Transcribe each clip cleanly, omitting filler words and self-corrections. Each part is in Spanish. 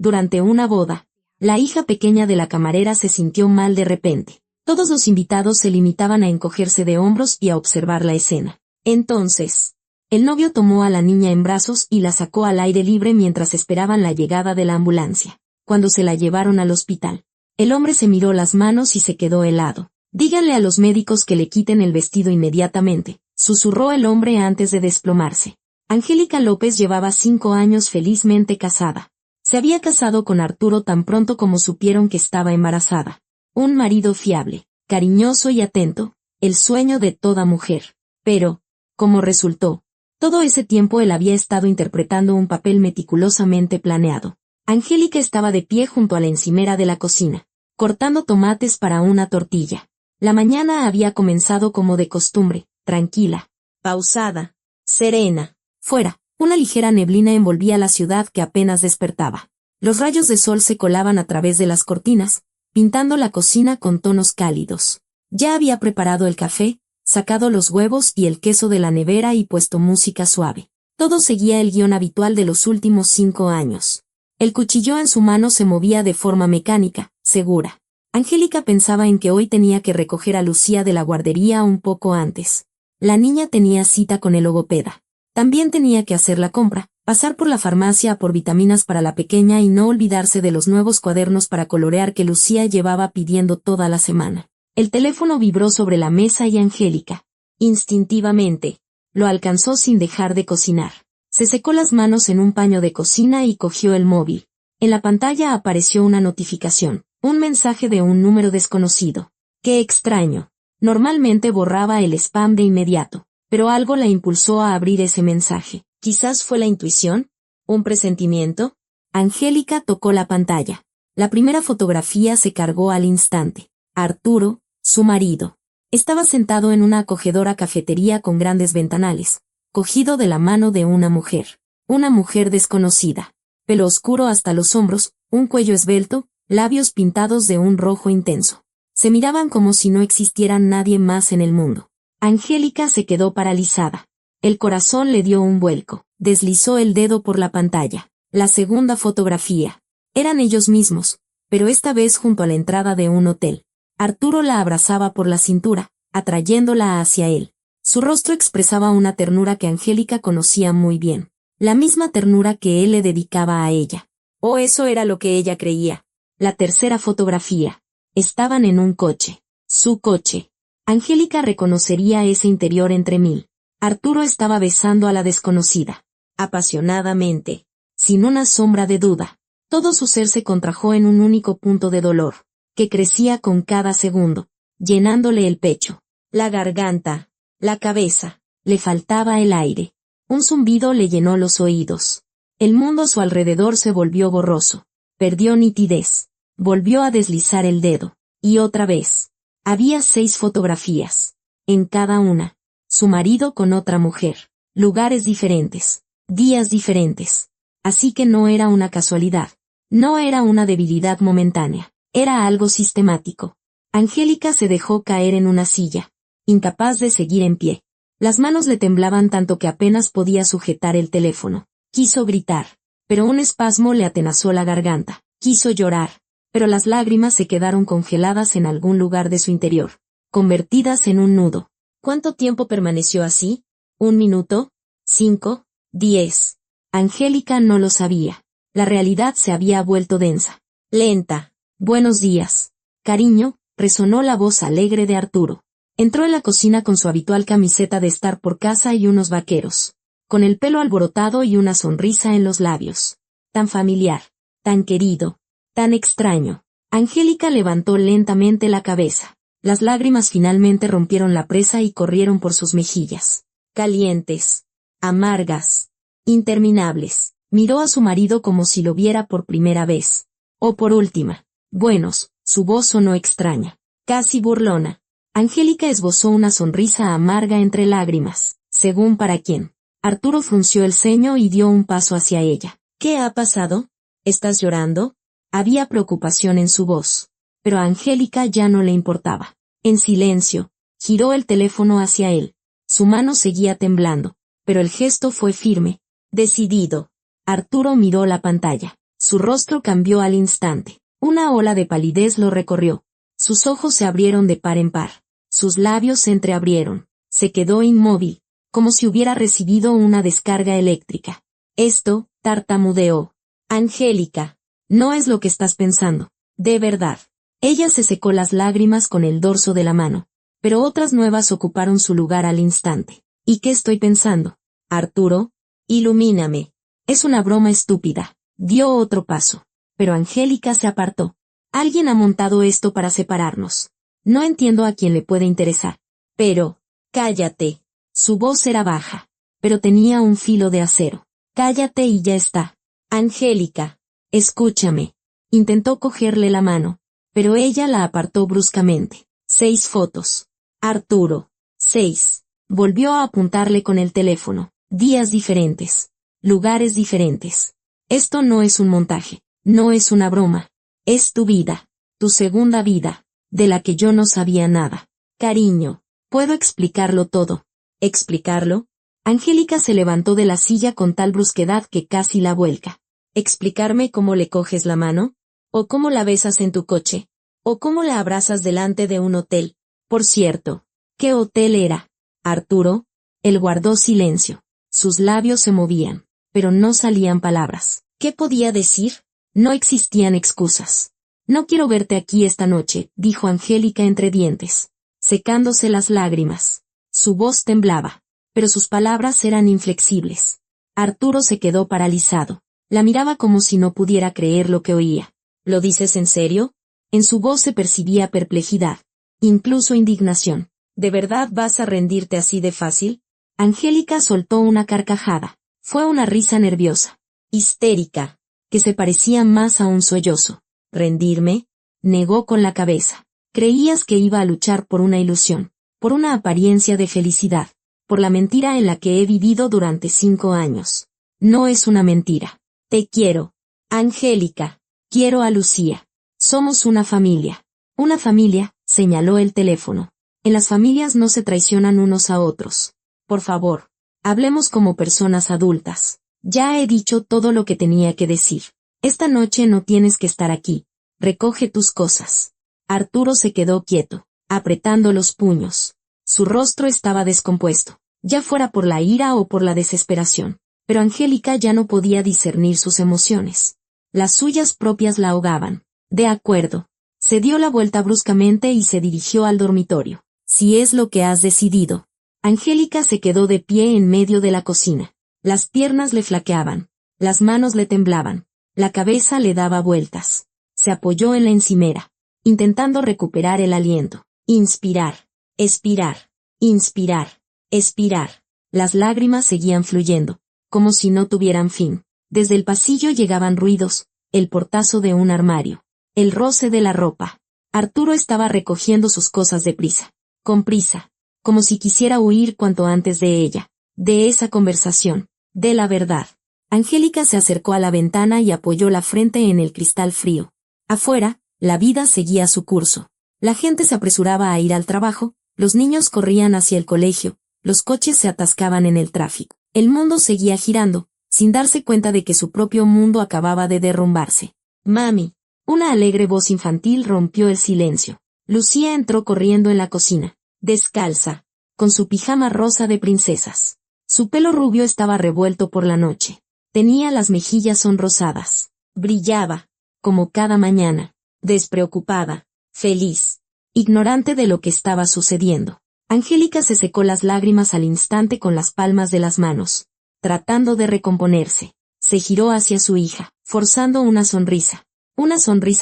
durante una boda. La hija pequeña de la camarera se sintió mal de repente. Todos los invitados se limitaban a encogerse de hombros y a observar la escena. Entonces, el novio tomó a la niña en brazos y la sacó al aire libre mientras esperaban la llegada de la ambulancia. Cuando se la llevaron al hospital, el hombre se miró las manos y se quedó helado. «Díganle a los médicos que le quiten el vestido inmediatamente», susurró el hombre antes de desplomarse. Angélica López llevaba 5 años felizmente casada. Se había casado con Arturo tan pronto como supieron que estaba embarazada. Un marido fiable, cariñoso y atento, el sueño de toda mujer. Pero, como resultó, todo ese tiempo él había estado interpretando un papel meticulosamente planeado. Angélica estaba de pie junto a la encimera de la cocina, cortando tomates para una tortilla. La mañana había comenzado como de costumbre, tranquila, pausada, serena. Fuera, una ligera neblina envolvía la ciudad que apenas despertaba. Los rayos de sol se colaban a través de las cortinas, pintando la cocina con tonos cálidos. Ya había preparado el café, sacado los huevos y el queso de la nevera y puesto música suave. Todo seguía el guión habitual de los últimos 5 años. El cuchillo en su mano se movía de forma mecánica, segura. Angélica pensaba en que hoy tenía que recoger a Lucía de la guardería un poco antes. La niña tenía cita con el logopeda. También tenía que hacer la compra, pasar por la farmacia por vitaminas para la pequeña y no olvidarse de los nuevos cuadernos para colorear que Lucía llevaba pidiendo toda la semana. El teléfono vibró sobre la mesa y Angélica, instintivamente, lo alcanzó sin dejar de cocinar. Se secó las manos en un paño de cocina y cogió el móvil. En la pantalla apareció una notificación, un mensaje de un número desconocido. ¡Qué extraño! Normalmente borraba el spam de inmediato, pero algo la impulsó a abrir ese mensaje. ¿Quizás fue la intuición? ¿Un presentimiento? Angélica tocó la pantalla. La primera fotografía se cargó al instante. Arturo, su marido, estaba sentado en una acogedora cafetería con grandes ventanales, cogido de la mano de una mujer desconocida. Pelo oscuro hasta los hombros, un cuello esbelto, labios pintados de un rojo intenso. Se miraban como si no existiera nadie más en el mundo. Angélica se quedó paralizada. El corazón le dio un vuelco. Deslizó el dedo por la pantalla. La segunda fotografía. Eran ellos mismos, pero esta vez junto a la entrada de un hotel. Arturo la abrazaba por la cintura, atrayéndola hacia él. Su rostro expresaba una ternura que Angélica conocía muy bien. La misma ternura que él le dedicaba a ella. O eso era lo que ella creía. La tercera fotografía. Estaban en un coche. Su coche. Angélica reconocería ese interior entre mil. Arturo estaba besando a la desconocida. Apasionadamente. Sin una sombra de duda. Todo su ser se contrajo en un único punto de dolor, que crecía con cada segundo, llenándole el pecho, la garganta, la cabeza. Le faltaba el aire. Un zumbido le llenó los oídos. El mundo a su alrededor se volvió borroso. Perdió nitidez. Volvió a deslizar el dedo. Y otra vez. Había 6 fotografías. En cada una, su marido con otra mujer. Lugares diferentes. Días diferentes. Así que no era una casualidad. No era una debilidad momentánea. Era algo sistemático. Angélica se dejó caer en una silla, incapaz de seguir en pie. Las manos le temblaban tanto que apenas podía sujetar el teléfono. Quiso gritar, pero un espasmo le atenazó la garganta. Quiso llorar, pero las lágrimas se quedaron congeladas en algún lugar de su interior, convertidas en un nudo. ¿Cuánto tiempo permaneció así? ¿1 minuto? ¿5? ¿10? Angélica no lo sabía. La realidad se había vuelto densa, lenta. «Buenos días, cariño», resonó la voz alegre de Arturo. Entró en la cocina con su habitual camiseta de estar por casa y unos vaqueros, con el pelo alborotado y una sonrisa en los labios. Tan familiar, tan querido, tan extraño. Angélica levantó lentamente la cabeza. Las lágrimas finalmente rompieron la presa y corrieron por sus mejillas. Calientes, amargas, interminables. Miró a su marido como si lo viera por primera vez. O por última. Buenos, su voz sonó extraña, casi burlona. Angélica esbozó una sonrisa amarga entre lágrimas. ¿Según para quién? Arturo frunció el ceño y dio un paso hacia ella. ¿Qué ha pasado? ¿Estás llorando? Había preocupación en su voz. Pero a Angélica ya no le importaba. En silencio, giró el teléfono hacia él. Su mano seguía temblando, pero el gesto fue firme, decidido. Arturo miró la pantalla. Su rostro cambió al instante. Una ola de palidez lo recorrió. Sus ojos se abrieron de par en par. Sus labios se entreabrieron. Se quedó inmóvil, como si hubiera recibido una descarga eléctrica. Esto, tartamudeó. Angélica, no es lo que estás pensando. De verdad. Ella se secó las lágrimas con el dorso de la mano, pero otras nuevas ocuparon su lugar al instante. ¿Y qué estoy pensando? Arturo, ilumíname. Es una broma estúpida. Dio otro paso. Pero Angélica se apartó. Alguien ha montado esto para separarnos. No entiendo a quién le puede interesar. Pero, cállate. Su voz era baja, pero tenía un filo de acero. Cállate y ya está. Angélica, escúchame. Intentó cogerle la mano, pero ella la apartó bruscamente. 6 fotos. Arturo. 6. Volvió a apuntarle con el teléfono. Días diferentes. Lugares diferentes. Esto no es un montaje. No es una broma. Es tu vida. Tu segunda vida, de la que yo no sabía nada. Cariño, puedo explicarlo todo. ¿Explicarlo? Angélica se levantó de la silla con tal brusquedad que casi la vuelca. ¿Explicarme cómo le coges la mano? ¿O cómo la besas en tu coche? ¿O cómo la abrazas delante de un hotel? Por cierto, ¿qué hotel era? Arturo. Él guardó silencio. Sus labios se movían, pero no salían palabras. ¿Qué podía decir? No existían excusas. No quiero verte aquí esta noche, dijo Angélica entre dientes, secándose las lágrimas. Su voz temblaba, pero sus palabras eran inflexibles. Arturo se quedó paralizado. La miraba como si no pudiera creer lo que oía. ¿Lo dices en serio? En su voz se percibía perplejidad, incluso indignación. ¿De verdad vas a rendirte así de fácil? Angélica soltó una carcajada. Fue una risa nerviosa, histérica, que se parecía más a un sollozo. ¿Rendirme? Negó con la cabeza. Creías que iba a luchar por una ilusión, por una apariencia de felicidad, por la mentira en la que he vivido durante 5 años. No es una mentira. Te quiero. Angélica. Quiero a Lucía. Somos una familia. Una familia, señaló el teléfono. En las familias no se traicionan unos a otros. Por favor, hablemos como personas adultas. Ya he dicho todo lo que tenía que decir. Esta noche no tienes que estar aquí. Recoge tus cosas. Arturo se quedó quieto, apretando los puños. Su rostro estaba descompuesto, ya fuera por la ira o por la desesperación. Pero Angélica ya no podía discernir sus emociones. Las suyas propias la ahogaban. De acuerdo. Se dio la vuelta bruscamente y se dirigió al dormitorio. Si es lo que has decidido. Angélica se quedó de pie en medio de la cocina. Las piernas le flaqueaban. Las manos le temblaban. La cabeza le daba vueltas. Se apoyó en la encimera, intentando recuperar el aliento. Inspirar. Expirar. Inspirar. Expirar. Las lágrimas seguían fluyendo, como si no tuvieran fin. Desde el pasillo llegaban ruidos, el portazo de un armario, el roce de la ropa. Arturo estaba recogiendo sus cosas deprisa, con prisa, como si quisiera huir cuanto antes de ella, de esa conversación, de la verdad. Angélica se acercó a la ventana y apoyó la frente en el cristal frío. Afuera, la vida seguía su curso. La gente se apresuraba a ir al trabajo, los niños corrían hacia el colegio, los coches se atascaban en el tráfico. El mundo seguía girando, sin darse cuenta de que su propio mundo acababa de derrumbarse. Mami. Una alegre voz infantil rompió el silencio. Lucía entró corriendo en la cocina, descalza, con su pijama rosa de princesas. Su pelo rubio estaba revuelto por la noche. Tenía las mejillas sonrosadas. Brillaba, como cada mañana, despreocupada, feliz, ignorante de lo que estaba sucediendo. Angélica se secó las lágrimas al instante con las palmas de las manos. Tratando de recomponerse, se giró hacia su hija, forzando una sonrisa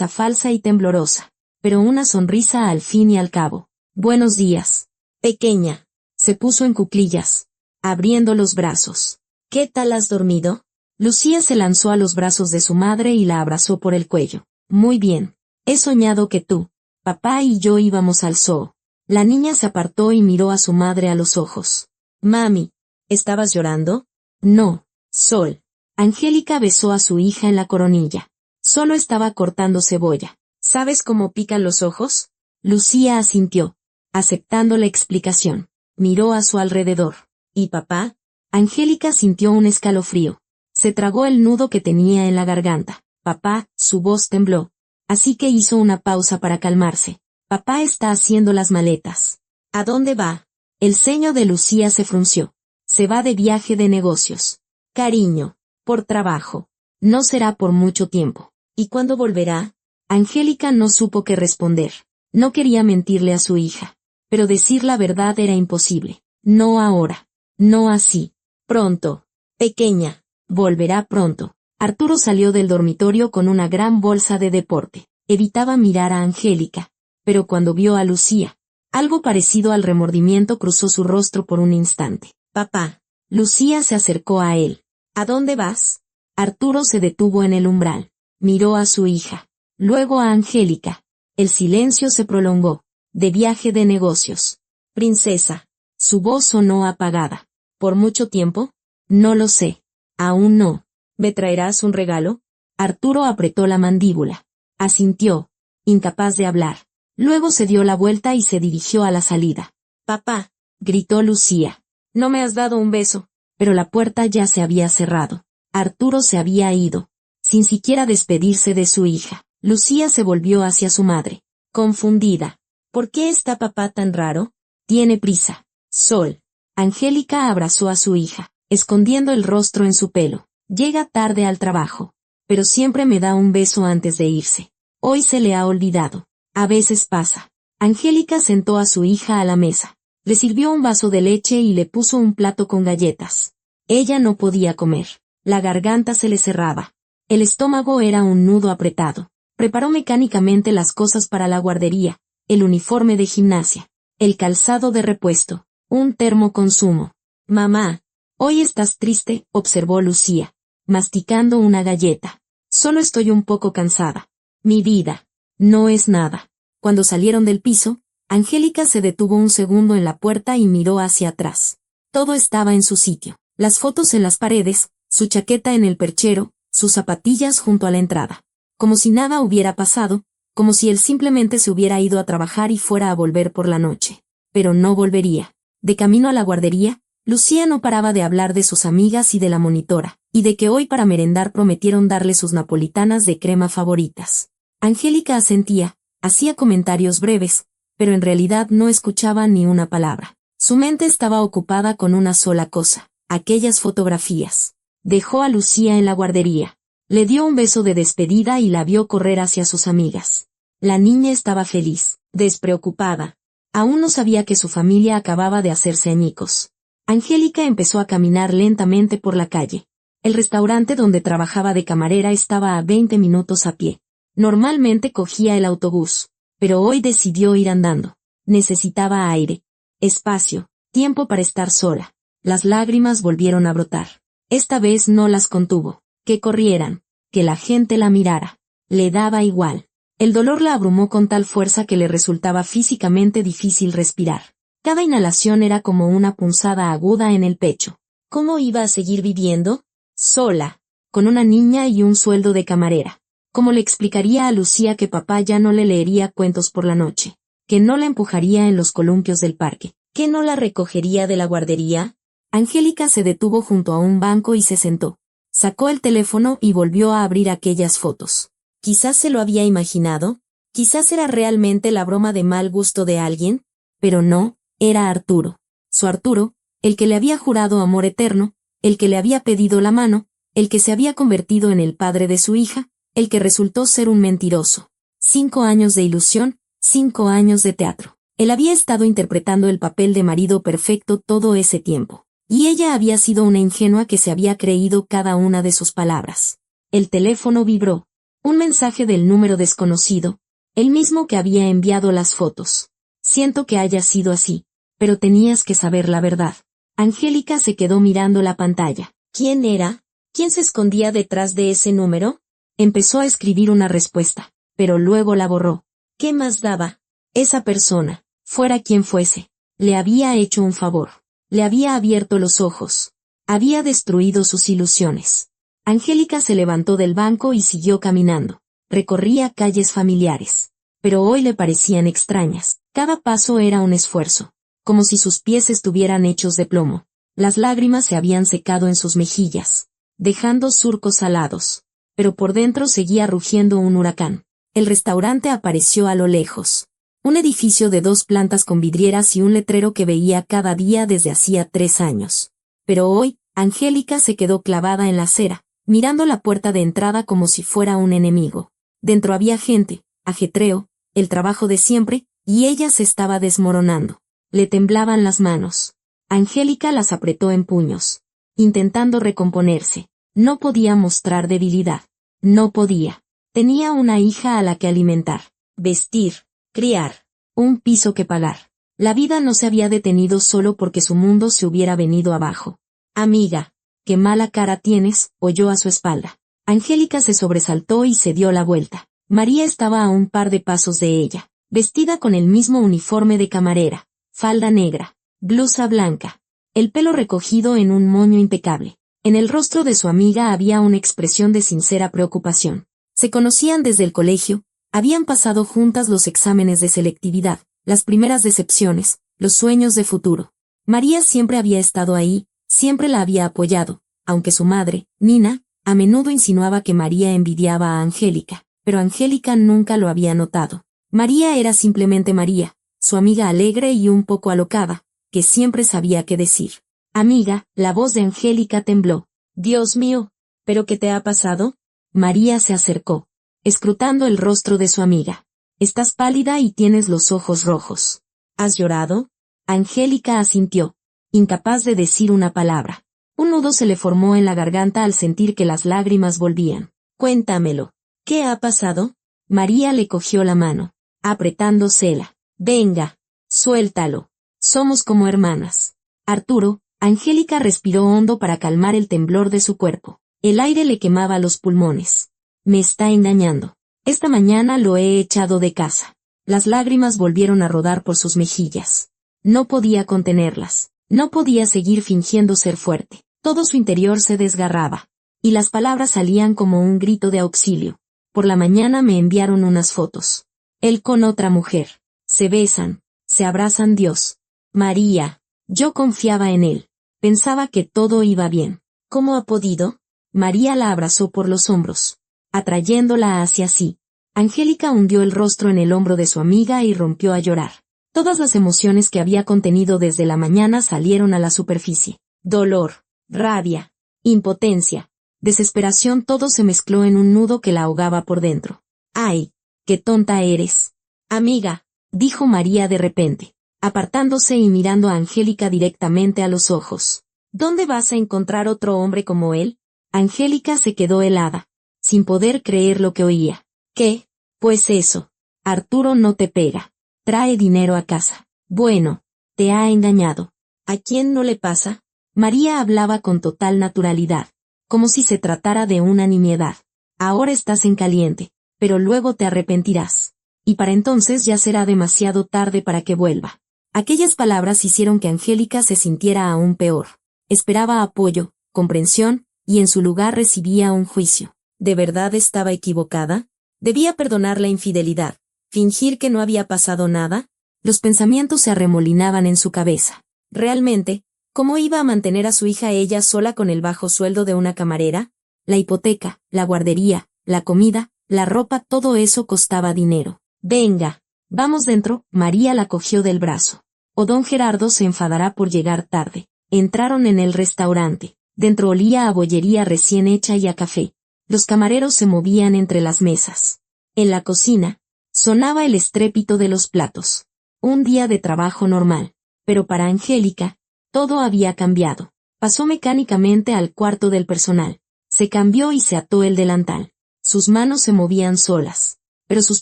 falsa y temblorosa, pero una sonrisa al fin y al cabo. Buenos días, pequeña. Se puso en cuclillas, abriendo los brazos. ¿Qué tal has dormido? Lucía se lanzó a los brazos de su madre y la abrazó por el cuello. Muy bien. He soñado que tú, papá y yo íbamos al zoo. La niña se apartó y miró a su madre a los ojos. Mami, ¿estabas llorando? No, Sol. Angélica besó a su hija en la coronilla. Solo estaba cortando cebolla. ¿Sabes cómo pican los ojos? Lucía asintió, aceptando la explicación. Miró a su alrededor. ¿Y papá? Angélica sintió un escalofrío. Se tragó el nudo que tenía en la garganta. Papá, su voz tembló. Así que hizo una pausa para calmarse. Papá está haciendo las maletas. ¿A dónde va? El ceño de Lucía se frunció. Se va de viaje de negocios. Cariño, por trabajo. No será por mucho tiempo. ¿Y cuándo volverá? Angélica no supo qué responder. No quería mentirle a su hija. Pero decir la verdad era imposible. No ahora. No así. Pronto. Pequeña. Volverá pronto. Arturo salió del dormitorio con una gran bolsa de deporte. Evitaba mirar a Angélica. Pero cuando vio a Lucía, algo parecido al remordimiento cruzó su rostro por un instante. Papá. Lucía se acercó a él. ¿A dónde vas? Arturo se detuvo en el umbral. Miró a su hija. Luego a Angélica. El silencio se prolongó. De viaje de negocios. Princesa. Su voz sonó apagada. ¿Por mucho tiempo? No lo sé. Aún no. ¿Me traerás un regalo? Arturo apretó la mandíbula. Asintió, incapaz de hablar. Luego se dio la vuelta y se dirigió a la salida. Papá, gritó Lucía. No me has dado un beso. Pero la puerta ya se había cerrado. Arturo se había ido, sin siquiera despedirse de su hija. Lucía se volvió hacia su madre, confundida. ¿Por qué está papá tan raro? Tiene prisa. Sol. Angélica abrazó a su hija, escondiendo el rostro en su pelo. Llega tarde al trabajo, pero siempre me da un beso antes de irse. Hoy se le ha olvidado. A veces pasa. Angélica sentó a su hija a la mesa. Le sirvió un vaso de leche y le puso un plato con galletas. Ella no podía comer. La garganta se le cerraba. El estómago era un nudo apretado. Preparó mecánicamente las cosas para la guardería, el uniforme de gimnasia, el calzado de repuesto, un termo con zumo. Mamá, hoy estás triste, observó Lucía, masticando una galleta. Solo estoy un poco cansada. Mi vida. No es nada. Cuando salieron del piso, Angélica se detuvo un segundo en la puerta y miró hacia atrás. Todo estaba en su sitio. Las fotos en las paredes, su chaqueta en el perchero, sus zapatillas junto a la entrada. Como si nada hubiera pasado, como si él simplemente se hubiera ido a trabajar y fuera a volver por la noche. Pero no volvería. De camino a la guardería, Lucía no paraba de hablar de sus amigas y de la monitora, y de que hoy para merendar prometieron darle sus napolitanas de crema favoritas. Angélica asentía, hacía comentarios breves, pero en realidad no escuchaba ni una palabra. Su mente estaba ocupada con una sola cosa, aquellas fotografías. Dejó a Lucía en la guardería. Le dio un beso de despedida y la vio correr hacia sus amigas. La niña estaba feliz, despreocupada. Aún no sabía que su familia acababa de hacerse añicos. Angélica empezó a caminar lentamente por la calle. El restaurante donde trabajaba de camarera estaba a 20 minutos a pie. Normalmente cogía el autobús, pero hoy decidió ir andando. Necesitaba aire, espacio, tiempo para estar sola. Las lágrimas volvieron a brotar. Esta vez no las contuvo. Que corrieran, que la gente la mirara. Le daba igual. El dolor la abrumó con tal fuerza que le resultaba físicamente difícil respirar. Cada inhalación era como una punzada aguda en el pecho. ¿Cómo iba a seguir viviendo? Sola, con una niña y un sueldo de camarera. ¿Cómo le explicaría a Lucía que papá ya no le leería cuentos por la noche? Que no la empujaría en los columpios del parque. ¿Que no la recogería de la guardería? Angélica se detuvo junto a un banco y se sentó. Sacó el teléfono y volvió a abrir aquellas fotos. Quizás se lo había imaginado, quizás era realmente la broma de mal gusto de alguien, pero no, era Arturo. Su Arturo, el que le había jurado amor eterno, el que le había pedido la mano, el que se había convertido en el padre de su hija, el que resultó ser un mentiroso. 5 años de ilusión, 5 años de teatro. Él había estado interpretando el papel de marido perfecto todo ese tiempo. Y ella había sido una ingenua que se había creído cada una de sus palabras. El teléfono vibró. Un mensaje del número desconocido, el mismo que había enviado las fotos. Siento que haya sido así, pero tenías que saber la verdad. Angélica se quedó mirando la pantalla. ¿Quién era? ¿Quién se escondía detrás de ese número? Empezó a escribir una respuesta, pero luego la borró. ¿Qué más daba? Esa persona, fuera quien fuese, le había hecho un favor. Le había abierto los ojos. Había destruido sus ilusiones. Angélica se levantó del banco y siguió caminando. Recorría calles familiares. Pero hoy le parecían extrañas. Cada paso era un esfuerzo. Como si sus pies estuvieran hechos de plomo. Las lágrimas se habían secado en sus mejillas, dejando surcos salados. pero por dentro seguía rugiendo un huracán. El restaurante apareció a lo lejos. Un edificio de 2 plantas con vidrieras y un letrero que veía cada día desde hacía 3 años. Pero hoy, Angélica se quedó clavada en la acera, mirando la puerta de entrada como si fuera un enemigo. Dentro había gente, ajetreo, el trabajo de siempre, y ella se estaba desmoronando. Le temblaban las manos. Angélica las apretó en puños, intentando recomponerse. No podía mostrar debilidad. No podía. Tenía una hija a la que alimentar, vestir, criar, un piso que pagar. La vida no se había detenido solo porque su mundo se hubiera venido abajo. Amiga, qué mala cara tienes, oyó a su espalda. Angélica se sobresaltó y se dio la vuelta. María estaba a un par de pasos de ella, vestida con el mismo uniforme de camarera, falda negra, blusa blanca, el pelo recogido en un moño impecable. En el rostro de su amiga había una expresión de sincera preocupación. Se conocían desde el colegio, habían pasado juntas los exámenes de selectividad, las primeras decepciones, los sueños de futuro. María siempre había estado ahí, siempre la había apoyado, aunque su madre, Nina, a menudo insinuaba que María envidiaba a Angélica, pero Angélica nunca lo había notado. María era simplemente María, su amiga alegre y un poco alocada, que siempre sabía qué decir. Amiga, la voz de Angélica tembló. Dios mío, ¿pero qué te ha pasado? María se acercó, escrutando el rostro de su amiga. Estás pálida y tienes los ojos rojos. ¿Has llorado? Angélica asintió, incapaz de decir una palabra. Un nudo se le formó en la garganta al sentir que las lágrimas volvían. Cuéntamelo. ¿Qué ha pasado? María le cogió la mano, apretándosela. Venga, suéltalo. Somos como hermanas. Arturo, Angélica respiró hondo para calmar el temblor de su cuerpo. El aire le quemaba los pulmones. Me está engañando. Esta mañana lo he echado de casa. Las lágrimas volvieron a rodar por sus mejillas. No podía contenerlas. No podía seguir fingiendo ser fuerte. Todo su interior se desgarraba. Y las palabras salían como un grito de auxilio. Por la mañana me enviaron unas fotos. Él con otra mujer. Se besan. Se abrazan. Dios. María. Yo confiaba en él. Pensaba que todo iba bien. ¿Cómo ha podido? María la abrazó por los hombros, atrayéndola hacia sí. Angélica hundió el rostro en el hombro de su amiga y rompió a llorar. Todas las emociones que había contenido desde la mañana salieron a la superficie. Dolor, rabia, impotencia, desesperación, todo se mezcló en un nudo que la ahogaba por dentro. ¡Ay, qué tonta eres! Amiga, dijo María de repente, apartándose y mirando a Angélica directamente a los ojos. ¿Dónde vas a encontrar otro hombre como él? Angélica se quedó helada, sin poder creer lo que oía. ¿Qué? Pues eso. Arturo no te pega. Trae dinero a casa. Bueno, te ha engañado. ¿A quién no le pasa? María hablaba con total naturalidad, como si se tratara de una nimiedad. Ahora estás en caliente, pero luego te arrepentirás. Y para entonces ya será demasiado tarde para que vuelva. Aquellas palabras hicieron que Angélica se sintiera aún peor. Esperaba apoyo, comprensión, y en su lugar recibía un juicio. ¿De verdad estaba equivocada? ¿Debía perdonar la infidelidad? ¿Fingir que no había pasado nada? Los pensamientos se arremolinaban en su cabeza. Realmente, ¿cómo iba a mantener a su hija ella sola con el bajo sueldo de una camarera? La hipoteca, la guardería, la comida, la ropa, todo eso costaba dinero. Venga, vamos dentro. María la cogió del brazo. O don Gerardo se enfadará por llegar tarde. Entraron en el restaurante. Dentro olía a bollería recién hecha y a café. Los camareros se movían entre las mesas. En la cocina, sonaba el estrépito de los platos. Un día de trabajo normal. Pero para Angélica, todo había cambiado. Pasó mecánicamente al cuarto del personal. Se cambió y se ató el delantal. Sus manos se movían solas, pero sus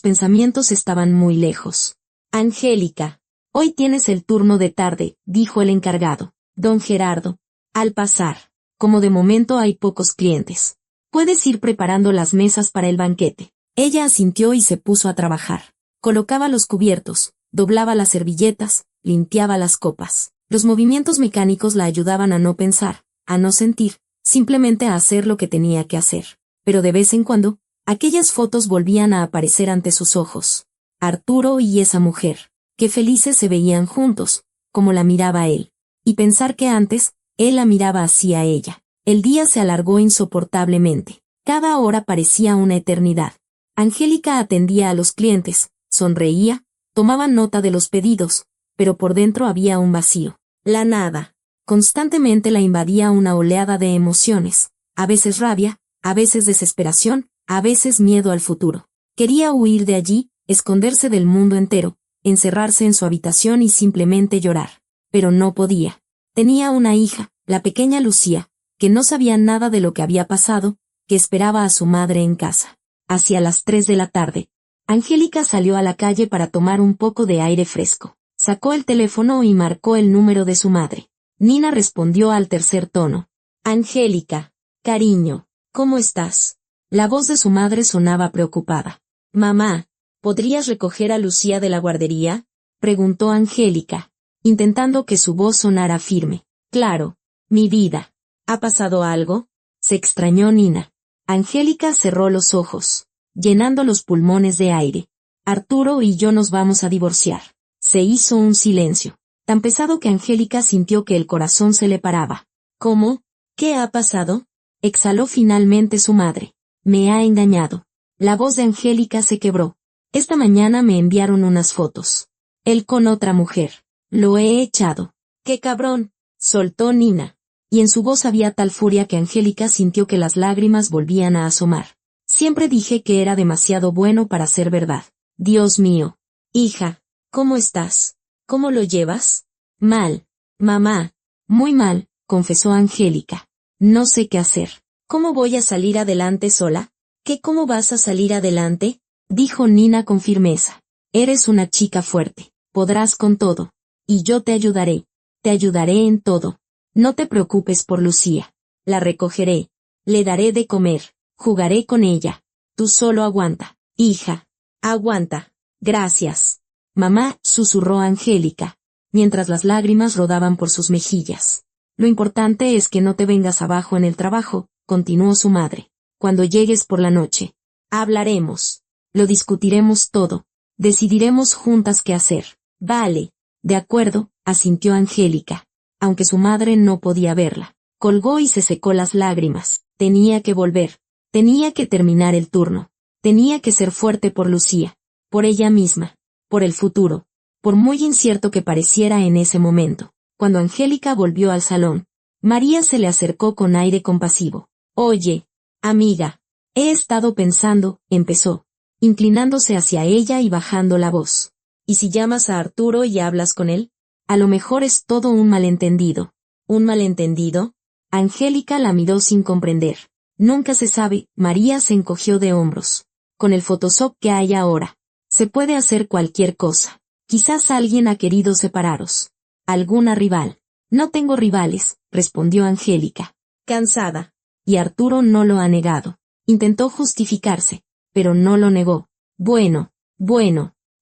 pensamientos estaban muy lejos. Angélica, hoy tienes el turno de tarde, dijo el encargado. Don Gerardo, al pasar. Como de momento hay pocos clientes, puedes ir preparando las mesas para el banquete. Ella asintió y se puso a trabajar. Colocaba los cubiertos, doblaba las servilletas, limpiaba las copas. Los movimientos mecánicos la ayudaban a no pensar, a no sentir, simplemente a hacer lo que tenía que hacer. Pero de vez en cuando, aquellas fotos volvían a aparecer ante sus ojos. Arturo y esa mujer, qué felices se veían juntos, como la miraba él. Y pensar que antes, él la miraba así a ella. El día se alargó insoportablemente. Cada hora parecía una eternidad. Angélica atendía a los clientes, sonreía, tomaba nota de los pedidos, pero por dentro había un vacío. La nada. Constantemente la invadía una oleada de emociones, a veces rabia, a veces desesperación, a veces miedo al futuro. Quería huir de allí, esconderse del mundo entero, encerrarse en su habitación y simplemente llorar. Pero no podía. Tenía una hija, la pequeña Lucía, que no sabía nada de lo que había pasado, que esperaba a su madre en casa. Hacia las 3 de la tarde, Angélica salió a la calle para tomar un poco de aire fresco. Sacó el teléfono y marcó el número de su madre. Nina respondió al tercer tono. Angélica, cariño, ¿cómo estás? La voz de su madre sonaba preocupada. Mamá, ¿podrías recoger a Lucía de la guardería? Preguntó Angélica, intentando que su voz sonara firme. Claro, mi vida. ¿Ha pasado algo? Se extrañó Nina. Angélica cerró los ojos, llenando los pulmones de aire. Arturo y yo nos vamos a divorciar. Se hizo un silencio, tan pesado que Angélica sintió que el corazón se le paraba. ¿Cómo? ¿Qué ha pasado? Exhaló finalmente su madre. Me ha engañado. La voz de Angélica se quebró. Esta mañana me enviaron unas fotos. Él con otra mujer. Lo he echado. ¡Qué cabrón! Soltó Nina. Y en su voz había tal furia que Angélica sintió que las lágrimas volvían a asomar. Siempre dije que era demasiado bueno para ser verdad. Dios mío. Hija, ¿cómo estás? ¿Cómo lo llevas? Mal. Mamá. Muy mal, confesó Angélica. No sé qué hacer. ¿Cómo voy a salir adelante sola? ¿Qué cómo vas a salir adelante? Dijo Nina con firmeza. Eres una chica fuerte. Podrás con todo. Y yo te ayudaré. Te ayudaré en todo. No te preocupes por Lucía. La recogeré. Le daré de comer. Jugaré con ella. Tú solo aguanta. Hija. Aguanta. Gracias. Mamá, susurró Angélica, mientras las lágrimas rodaban por sus mejillas. Lo importante es que no te vengas abajo en el trabajo, continuó su madre. Cuando llegues por la noche. Hablaremos. Lo discutiremos todo. Decidiremos juntas qué hacer. Vale. De acuerdo, asintió Angélica, aunque su madre no podía verla. Colgó y se secó las lágrimas. Tenía que volver. Tenía que terminar el turno. Tenía que ser fuerte por Lucía. Por ella misma. Por el futuro. Por muy incierto que pareciera en ese momento. Cuando Angélica volvió al salón, María se le acercó con aire compasivo. Oye, amiga. He estado pensando, empezó, inclinándose hacia ella y bajando la voz. ¿Y si llamas a Arturo y hablas con él? A lo mejor es todo un malentendido. ¿Un malentendido? Angélica la miró sin comprender. Nunca se sabe, María se encogió de hombros. Con el Photoshop que hay ahora, se puede hacer cualquier cosa. Quizás alguien ha querido separaros. ¿Alguna rival? No tengo rivales, respondió Angélica. Cansada. Y Arturo no lo ha negado. Intentó justificarse, pero no lo negó. Bueno.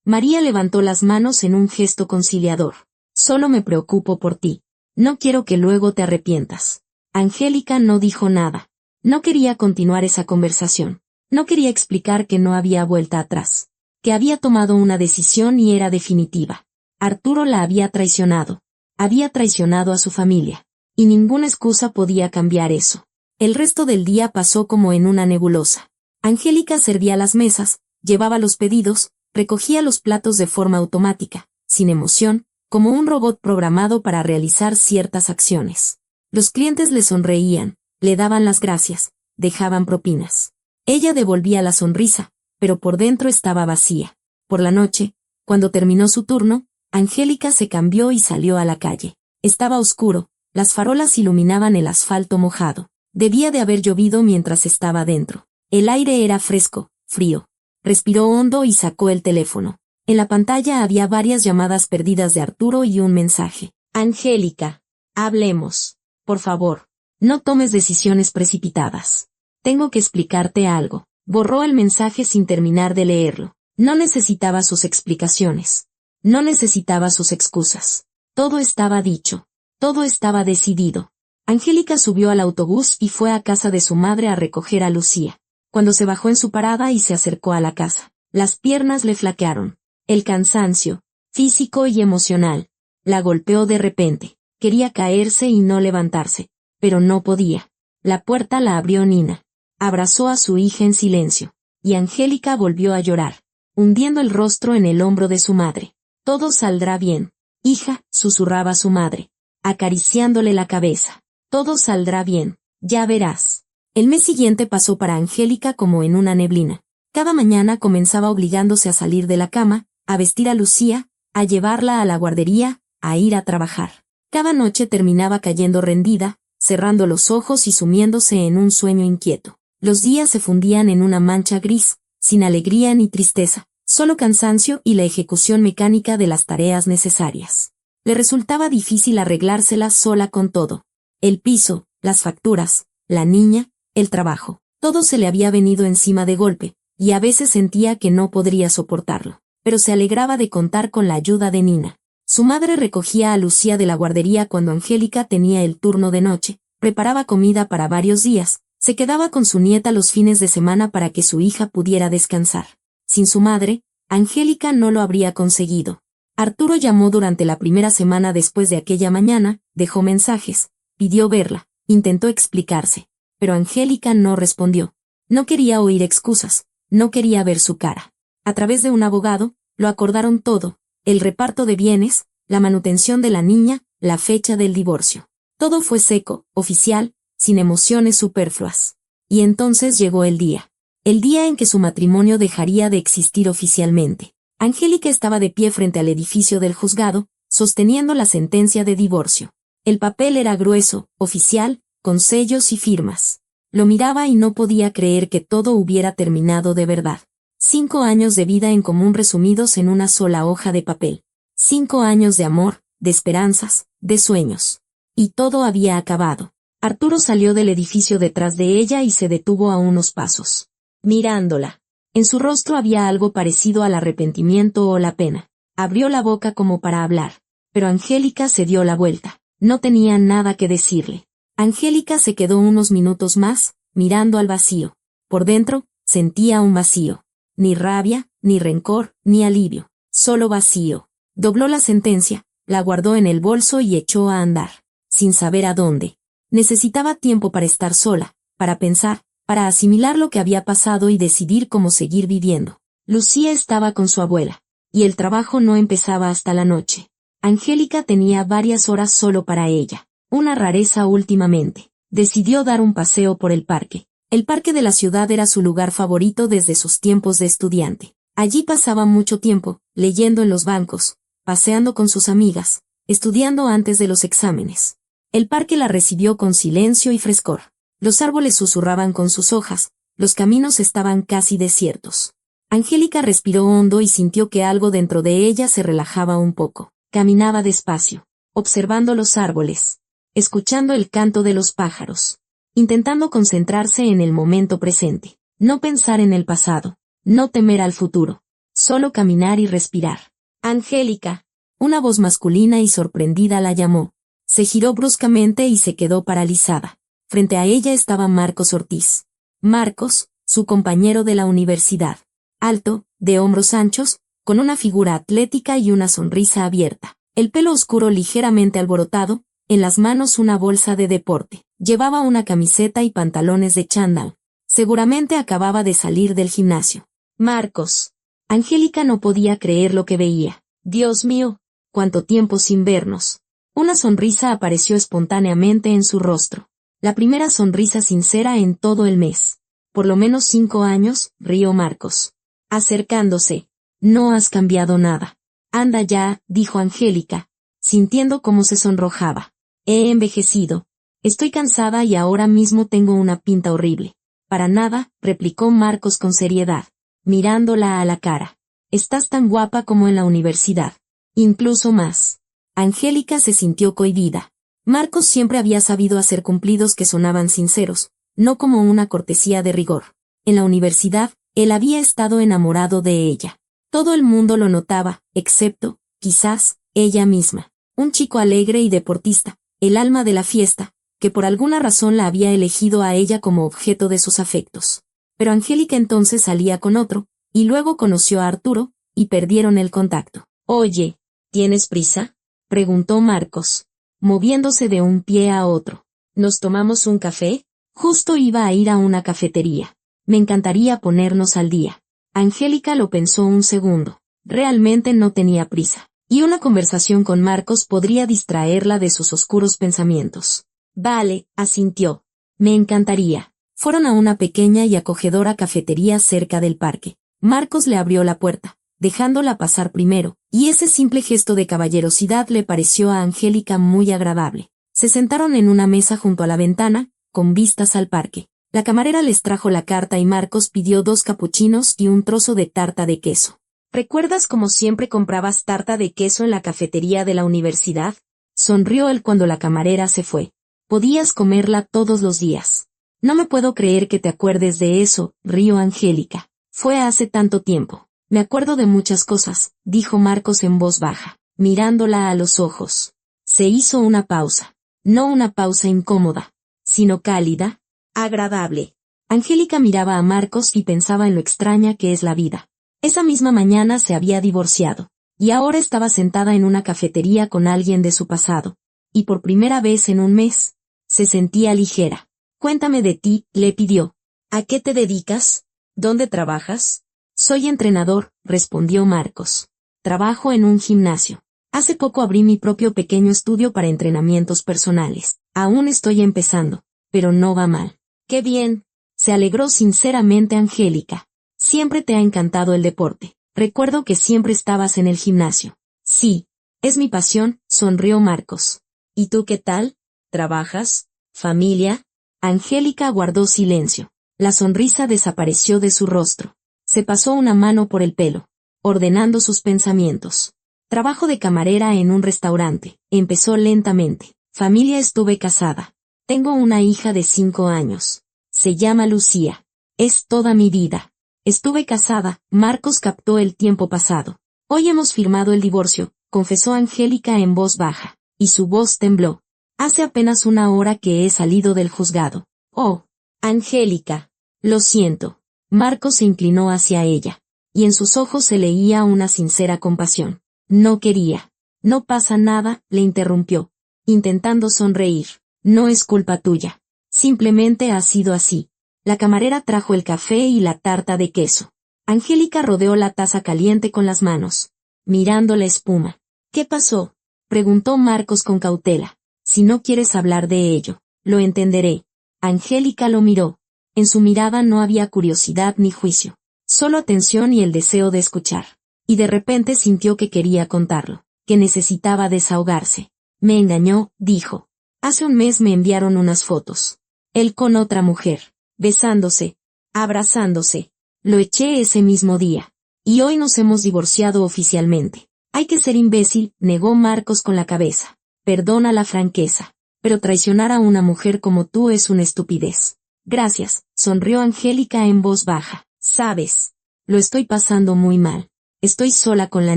María levantó las manos en un gesto conciliador. Solo me preocupo por ti. No quiero que luego te arrepientas. Angélica no dijo nada. No quería continuar esa conversación. No quería explicar que no había vuelta atrás. Que había tomado una decisión y era definitiva. Arturo la había traicionado. Había traicionado a su familia. Y ninguna excusa podía cambiar eso. El resto del día pasó como en una nebulosa. Angélica servía las mesas, llevaba los pedidos, recogía los platos de forma automática, sin emoción, como un robot programado para realizar ciertas acciones. Los clientes le sonreían, le daban las gracias, dejaban propinas. Ella devolvía la sonrisa, pero por dentro estaba vacía. Por la noche, cuando terminó su turno, Angélica se cambió y salió a la calle. Estaba oscuro, las farolas iluminaban el asfalto mojado. Debía de haber llovido mientras estaba dentro. El aire era fresco, frío. Respiró hondo y sacó el teléfono. En la pantalla había varias llamadas perdidas de Arturo y un mensaje. Angélica, hablemos. Por favor, no tomes decisiones precipitadas. Tengo que explicarte algo. Borró el mensaje sin terminar de leerlo. No necesitaba sus explicaciones. No necesitaba sus excusas. Todo estaba dicho. Todo estaba decidido. Angélica subió al autobús y fue a casa de su madre a recoger a Lucía. Cuando se bajó en su parada y se acercó a la casa, las piernas le flaquearon. El cansancio, físico y emocional, la golpeó de repente. Quería caerse y no levantarse, pero no podía. La puerta la abrió Nina. Abrazó a su hija en silencio, y Angélica volvió a llorar, hundiendo el rostro en el hombro de su madre. Todo saldrá bien, hija, susurraba su madre, acariciándole la cabeza. Todo saldrá bien, ya verás. El mes siguiente pasó para Angélica como en una neblina. Cada mañana comenzaba obligándose a salir de la cama, a vestir a Lucía, a llevarla a la guardería, a ir a trabajar. Cada noche terminaba cayendo rendida, cerrando los ojos y sumiéndose en un sueño inquieto. Los días se fundían en una mancha gris, sin alegría ni tristeza, solo cansancio y la ejecución mecánica de las tareas necesarias. Le resultaba difícil arreglárselas sola con todo. El piso, las facturas, la niña, el trabajo. Todo se le había venido encima de golpe, y a veces sentía que no podría soportarlo. Pero se alegraba de contar con la ayuda de Nina. Su madre recogía a Lucía de la guardería cuando Angélica tenía el turno de noche, preparaba comida para varios días, se quedaba con su nieta los fines de semana para que su hija pudiera descansar. Sin su madre, Angélica no lo habría conseguido. Arturo llamó durante la primera semana después de aquella mañana, dejó mensajes, pidió verla, intentó explicarse, pero Angélica no respondió. No quería oír excusas, no quería ver su cara. A través de un abogado, lo acordaron todo, el reparto de bienes, la manutención de la niña, la fecha del divorcio. Todo fue seco, oficial, sin emociones superfluas. Y entonces llegó el día en que su matrimonio dejaría de existir oficialmente. Angélica estaba de pie frente al edificio del juzgado, sosteniendo la sentencia de divorcio. El papel era grueso, oficial, con sellos y firmas. Lo miraba y no podía creer que todo hubiera terminado de verdad. 5 años de vida en común resumidos en una sola hoja de papel. 5 años de amor, de esperanzas, de sueños. Y todo había acabado. Arturo salió del edificio detrás de ella y se detuvo a unos pasos, mirándola. En su rostro había algo parecido al arrepentimiento o la pena. Abrió la boca como para hablar, pero Angélica se dio la vuelta. No tenía nada que decirle. Angélica se quedó unos minutos más, mirando al vacío. Por dentro, sentía un vacío. Ni rabia, ni rencor, ni alivio. Solo vacío. Dobló la sentencia, la guardó en el bolso y echó a andar, sin saber a dónde. Necesitaba tiempo para estar sola, para pensar, para asimilar lo que había pasado y decidir cómo seguir viviendo. Lucía estaba con su abuela, y el trabajo no empezaba hasta la noche. Angélica tenía varias horas solo para ella, una rareza últimamente. Decidió dar un paseo por el parque. El parque de la ciudad era su lugar favorito desde sus tiempos de estudiante. Allí pasaba mucho tiempo, leyendo en los bancos, paseando con sus amigas, estudiando antes de los exámenes. El parque la recibió con silencio y frescor. Los árboles susurraban con sus hojas, los caminos estaban casi desiertos. Angélica respiró hondo y sintió que algo dentro de ella se relajaba un poco. Caminaba despacio, observando los árboles, escuchando el canto de los pájaros, intentando concentrarse en el momento presente, no pensar en el pasado, no temer al futuro, solo caminar y respirar. Angélica. Una voz masculina y sorprendida la llamó. Se giró bruscamente y se quedó paralizada. Frente a ella estaba Marcos Ortiz. Marcos, su compañero de la universidad. Alto, de hombros anchos, con una figura atlética y una sonrisa abierta. El pelo oscuro ligeramente alborotado, en las manos una bolsa de deporte. Llevaba una camiseta y pantalones de chándal. Seguramente acababa de salir del gimnasio. Marcos. Angélica no podía creer lo que veía. Dios mío, cuánto tiempo sin vernos. Una sonrisa apareció espontáneamente en su rostro. La primera sonrisa sincera en todo el mes. Por lo menos 5 años, rió Marcos. Acercándose. No has cambiado nada. Anda ya, dijo Angélica, sintiendo cómo se sonrojaba. He envejecido. Estoy cansada y ahora mismo tengo una pinta horrible. Para nada, replicó Marcos con seriedad, mirándola a la cara. Estás tan guapa como en la universidad. Incluso más. Angélica se sintió cohibida. Marcos siempre había sabido hacer cumplidos que sonaban sinceros, no como una cortesía de rigor. En la universidad, él había estado enamorado de ella. Todo el mundo lo notaba, excepto, quizás, ella misma. Un chico alegre y deportista, el alma de la fiesta, que por alguna razón la había elegido a ella como objeto de sus afectos. Pero Angélica entonces salía con otro, y luego conoció a Arturo, y perdieron el contacto. Oye, ¿tienes prisa?, preguntó Marcos, moviéndose de un pie a otro. ¿Nos tomamos un café? Justo iba a ir a una cafetería. Me encantaría ponernos al día. Angélica lo pensó un segundo. Realmente no tenía prisa. Y una conversación con Marcos podría distraerla de sus oscuros pensamientos. Vale, asintió. Me encantaría. Fueron a una pequeña y acogedora cafetería cerca del parque. Marcos le abrió la puerta, dejándola pasar primero, y ese simple gesto de caballerosidad le pareció a Angélica muy agradable. Se sentaron en una mesa junto a la ventana, con vistas al parque. La camarera les trajo la carta y Marcos pidió 2 capuchinos y un trozo de tarta de queso. ¿Recuerdas cómo siempre comprabas tarta de queso en la cafetería de la universidad? Sonrió él cuando la camarera se fue. Podías comerla todos los días. No me puedo creer que te acuerdes de eso, rió Angélica. Fue hace tanto tiempo. Me acuerdo de muchas cosas, dijo Marcos en voz baja, mirándola a los ojos. Se hizo una pausa. No una pausa incómoda, sino cálida, agradable. Angélica miraba a Marcos y pensaba en lo extraña que es la vida. Esa misma mañana se había divorciado, y ahora estaba sentada en una cafetería con alguien de su pasado. Y por primera vez en un mes, se sentía ligera. Cuéntame de ti, le pidió. ¿A qué te dedicas? ¿Dónde trabajas? Soy entrenador, respondió Marcos. Trabajo en un gimnasio. Hace poco abrí mi propio pequeño estudio para entrenamientos personales. Aún estoy empezando, pero no va mal. ¡Qué bien! Se alegró sinceramente Angélica. Siempre te ha encantado el deporte. Recuerdo que siempre estabas en el gimnasio. Sí, es mi pasión, sonrió Marcos. ¿Y tú qué tal? ¿Trabajas? ¿Familia? Angélica guardó silencio. La sonrisa desapareció de su rostro. Se pasó una mano por el pelo, ordenando sus pensamientos. Trabajo de camarera en un restaurante. Empezó lentamente. Familia, estuve casada. Tengo una hija de 5 años. Se llama Lucía. Es toda mi vida. Estuve casada. Marcos captó el tiempo pasado. Hoy hemos firmado el divorcio, confesó Angélica en voz baja, y su voz tembló. Hace apenas una hora que he salido del juzgado. Oh, Angélica. Lo siento. Marcos se inclinó hacia ella, y en sus ojos se leía una sincera compasión. No quería. No pasa nada, le interrumpió, intentando sonreír. No es culpa tuya. Simplemente ha sido así. La camarera trajo el café y la tarta de queso. Angélica rodeó la taza caliente con las manos, mirando la espuma. ¿Qué pasó? Preguntó Marcos con cautela. Si no quieres hablar de ello, lo entenderé. Angélica lo miró. En su mirada no había curiosidad ni juicio, solo atención y el deseo de escuchar. Y de repente sintió que quería contarlo, que necesitaba desahogarse. Me engañó, dijo. Hace un mes me enviaron unas fotos. Él con otra mujer, besándose, abrazándose. Lo eché ese mismo día. Y hoy nos hemos divorciado oficialmente. Hay que ser imbécil, negó Marcos con la cabeza. Perdona la franqueza, pero traicionar a una mujer como tú es una estupidez. Gracias, sonrió Angélica en voz baja. Sabes, lo estoy pasando muy mal. Estoy sola con la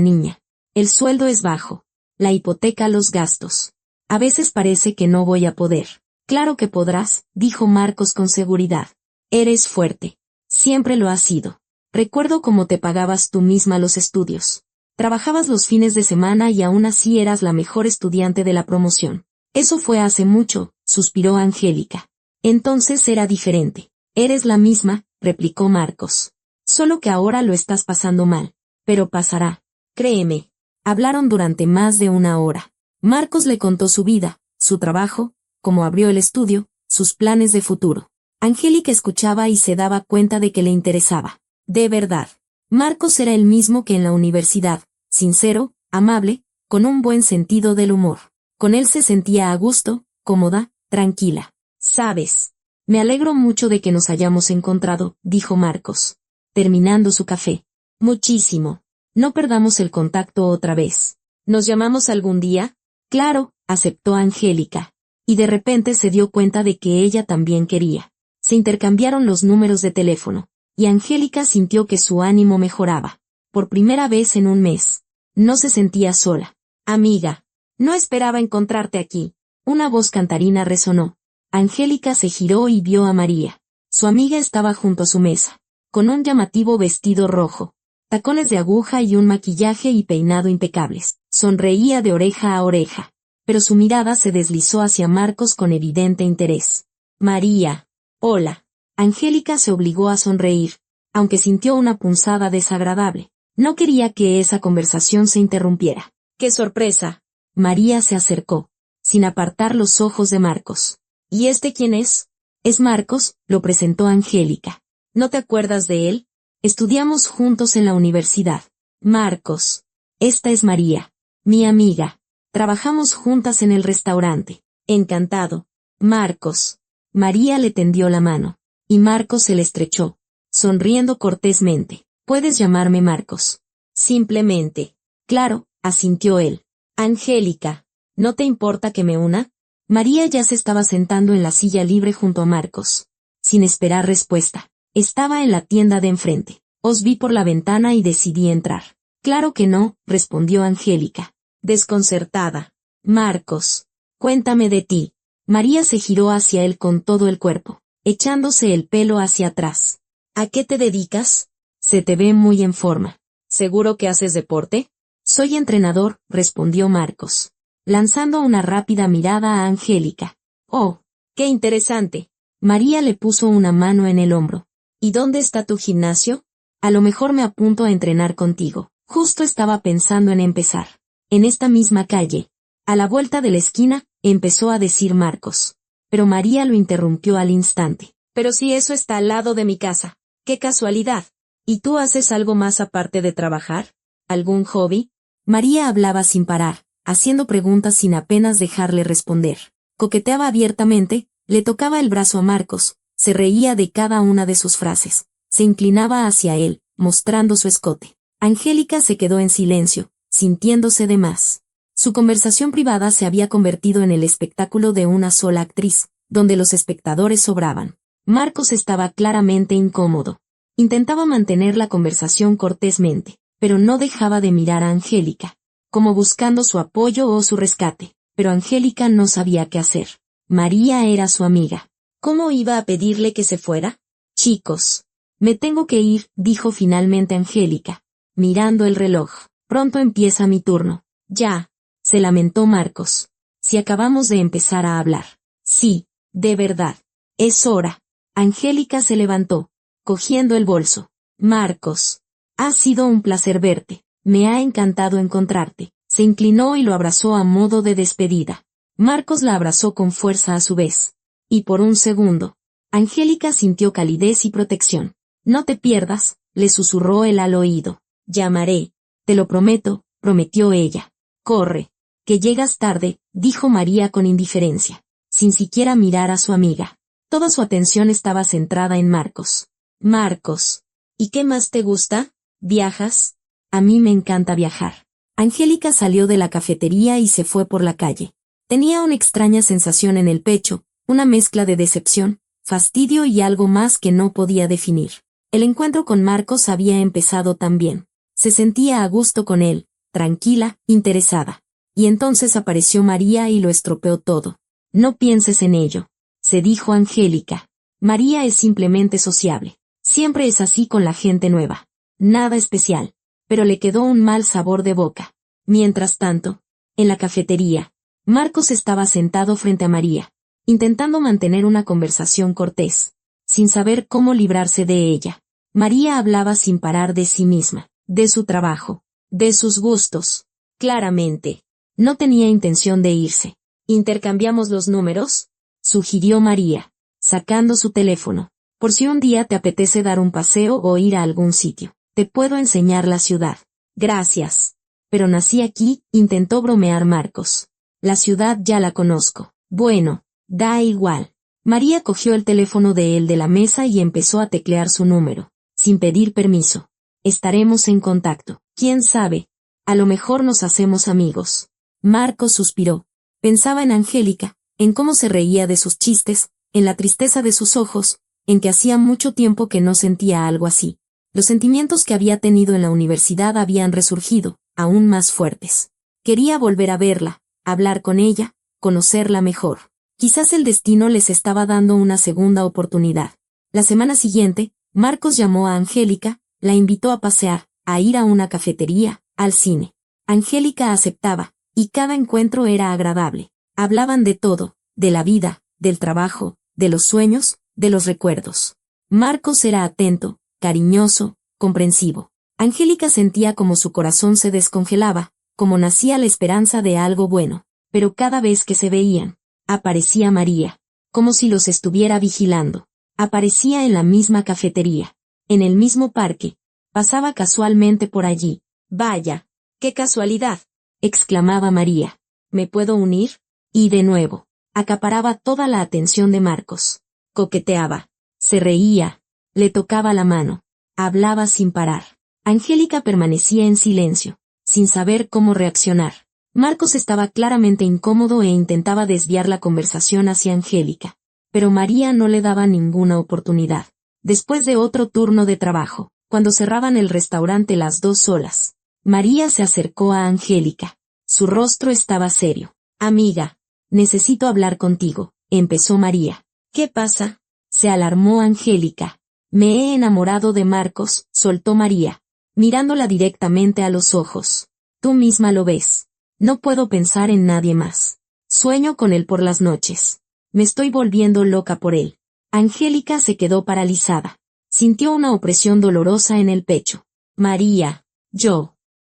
niña. El sueldo es bajo. La hipoteca, los gastos. A veces parece que no voy a poder. Claro que podrás, dijo Marcos con seguridad. Eres fuerte. Siempre lo has sido. Recuerdo cómo te pagabas tú misma los estudios. Trabajabas los fines de semana y aún así eras la mejor estudiante de la promoción. Eso fue hace mucho, suspiró Angélica. Entonces era diferente. Eres la misma, replicó Marcos. Solo que ahora lo estás pasando mal. Pero pasará. Créeme. Hablaron durante más de una hora. Marcos le contó su vida, su trabajo, cómo abrió el estudio, sus planes de futuro. Angélica escuchaba y se daba cuenta de que le interesaba. De verdad. Marcos era el mismo que en la universidad, sincero, amable, con un buen sentido del humor. Con él se sentía a gusto, cómoda, tranquila. Sabes, me alegro mucho de que nos hayamos encontrado, dijo Marcos, terminando su café. Muchísimo. No perdamos el contacto otra vez. ¿Nos llamamos algún día? Claro, aceptó Angélica. Y de repente se dio cuenta de que ella también quería. Se intercambiaron los números de teléfono, y Angélica sintió que su ánimo mejoraba. Por primera vez en un mes. No se sentía sola. Amiga, no esperaba encontrarte aquí. Una voz cantarina resonó. Angélica se giró y vio a María. Su amiga estaba junto a su mesa, con un llamativo vestido rojo, tacones de aguja y un maquillaje y peinado impecables. Sonreía de oreja a oreja, pero su mirada se deslizó hacia Marcos con evidente interés. María. Hola. Angélica se obligó a sonreír, aunque sintió una punzada desagradable. No quería que esa conversación se interrumpiera. ¡Qué sorpresa! María se acercó, sin apartar los ojos de Marcos. ¿Y este quién es? Es Marcos, lo presentó Angélica. ¿No te acuerdas de él? Estudiamos juntos en la universidad. Marcos. Esta es María, mi amiga. Trabajamos juntas en el restaurante. Encantado. Marcos. María le tendió la mano, y Marcos se le estrechó, sonriendo cortésmente. Puedes llamarme Marcos. Simplemente. Claro, asintió él. Angélica, ¿no te importa que me una? María ya se estaba sentando en la silla libre junto a Marcos. Sin esperar respuesta. Estaba en la tienda de enfrente. Os vi por la ventana y decidí entrar. Claro que no, respondió Angélica, desconcertada. Marcos, cuéntame de ti. María se giró hacia él con todo el cuerpo, echándose el pelo hacia atrás. ¿A qué te dedicas? Se te ve muy en forma. ¿Seguro que haces deporte? Soy entrenador, respondió Marcos, lanzando una rápida mirada a Angélica. Oh, qué interesante. María le puso una mano en el hombro. ¿Y dónde está tu gimnasio? A lo mejor me apunto a entrenar contigo. Justo estaba pensando en empezar. En esta misma calle. A la vuelta de la esquina, empezó a decir Marcos. Pero María lo interrumpió al instante. Pero si eso está al lado de mi casa. ¡Qué casualidad! ¿Y tú haces algo más aparte de trabajar? ¿Algún hobby? María hablaba sin parar, haciendo preguntas sin apenas dejarle responder. Coqueteaba abiertamente, le tocaba el brazo a Marcos, se reía de cada una de sus frases, se inclinaba hacia él, mostrando su escote. Angélica se quedó en silencio, sintiéndose de más. Su conversación privada se había convertido en el espectáculo de una sola actriz, donde los espectadores sobraban. Marcos estaba claramente incómodo. Intentaba mantener la conversación cortésmente, pero no dejaba de mirar a Angélica, como buscando su apoyo o su rescate, pero Angélica no sabía qué hacer. María era su amiga. ¿Cómo iba a pedirle que se fuera? Chicos, me tengo que ir, dijo finalmente Angélica, mirando el reloj. Pronto empieza mi turno. Ya, se lamentó Marcos. Si acabamos de empezar a hablar. Sí, de verdad. Es hora. Angélica se levantó, cogiendo el bolso. Marcos, ha sido un placer verte. Me ha encantado encontrarte. Se inclinó y lo abrazó a modo de despedida. Marcos la abrazó con fuerza a su vez. Y por un segundo, Angélica sintió calidez y protección. No te pierdas, le susurró él al oído. Llamaré. Te lo prometo, prometió ella. Corre, que llegas tarde, dijo María con indiferencia, sin siquiera mirar a su amiga. Toda su atención estaba centrada en Marcos. Marcos, ¿y qué más te gusta? ¿Viajas? A mí me encanta viajar. Angélica salió de la cafetería y se fue por la calle. Tenía una extraña sensación en el pecho, una mezcla de decepción, fastidio y algo más que no podía definir. El encuentro con Marcos había empezado tan bien. Se sentía a gusto con él, tranquila, interesada. Y entonces apareció María y lo estropeó todo. No pienses en ello, se dijo Angélica. María es simplemente sociable. Siempre es así con la gente nueva. Nada especial. Pero le quedó un mal sabor de boca. Mientras tanto, en la cafetería, Marcos estaba sentado frente a María, intentando mantener una conversación cortés, sin saber cómo librarse de ella. María hablaba sin parar de sí misma, de su trabajo, de sus gustos. Claramente, no tenía intención de irse. ¿Intercambiamos los números?, sugirió María, sacando su teléfono. Por si un día te apetece dar un paseo o ir a algún sitio. Te puedo enseñar la ciudad. Gracias. Pero nací aquí, intentó bromear Marcos. La ciudad ya la conozco. Bueno, da igual. María cogió el teléfono de él de la mesa y empezó a teclear su número, sin pedir permiso. Estaremos en contacto. ¿Quién sabe? A lo mejor nos hacemos amigos. Marcos suspiró. Pensaba en Angélica, en cómo se reía de sus chistes, en la tristeza de sus ojos, en que hacía mucho tiempo que no sentía algo así. Los sentimientos que había tenido en la universidad habían resurgido, aún más fuertes. Quería volver a verla, hablar con ella, conocerla mejor. Quizás el destino les estaba dando una segunda oportunidad. La semana siguiente, Marcos llamó a Angélica, la invitó a pasear, a ir a una cafetería, al cine. Angélica aceptaba, y cada encuentro era agradable. Hablaban de todo, de la vida, del trabajo, de los sueños, de los recuerdos. Marcos era atento, cariñoso, comprensivo. Angélica sentía como su corazón se descongelaba, como nacía la esperanza de algo bueno. Pero cada vez que se veían, aparecía María, como si los estuviera vigilando. Aparecía en la misma cafetería, en el mismo parque, pasaba casualmente por allí. «Vaya, qué casualidad», exclamaba María. «¿Me puedo unir?» Y de nuevo, acaparaba toda la atención de Marcos. Coqueteaba, se reía, le tocaba la mano, hablaba sin parar. Angélica permanecía en silencio, sin saber cómo reaccionar. Marcos estaba claramente incómodo e intentaba desviar la conversación hacia Angélica. Pero María no le daba ninguna oportunidad. Después de otro turno de trabajo, cuando cerraban el restaurante las dos solas, María se acercó a Angélica. Su rostro estaba serio. «Amiga, necesito hablar contigo», empezó María. «¿Qué pasa?», se alarmó Angélica. «Me he enamorado de Marcos», soltó María, mirándola directamente a los ojos. «Tú misma lo ves. No puedo pensar en nadie más. Sueño con él por las noches. Me estoy volviendo loca por él». Angélica se quedó paralizada. Sintió una opresión dolorosa en el pecho. «María,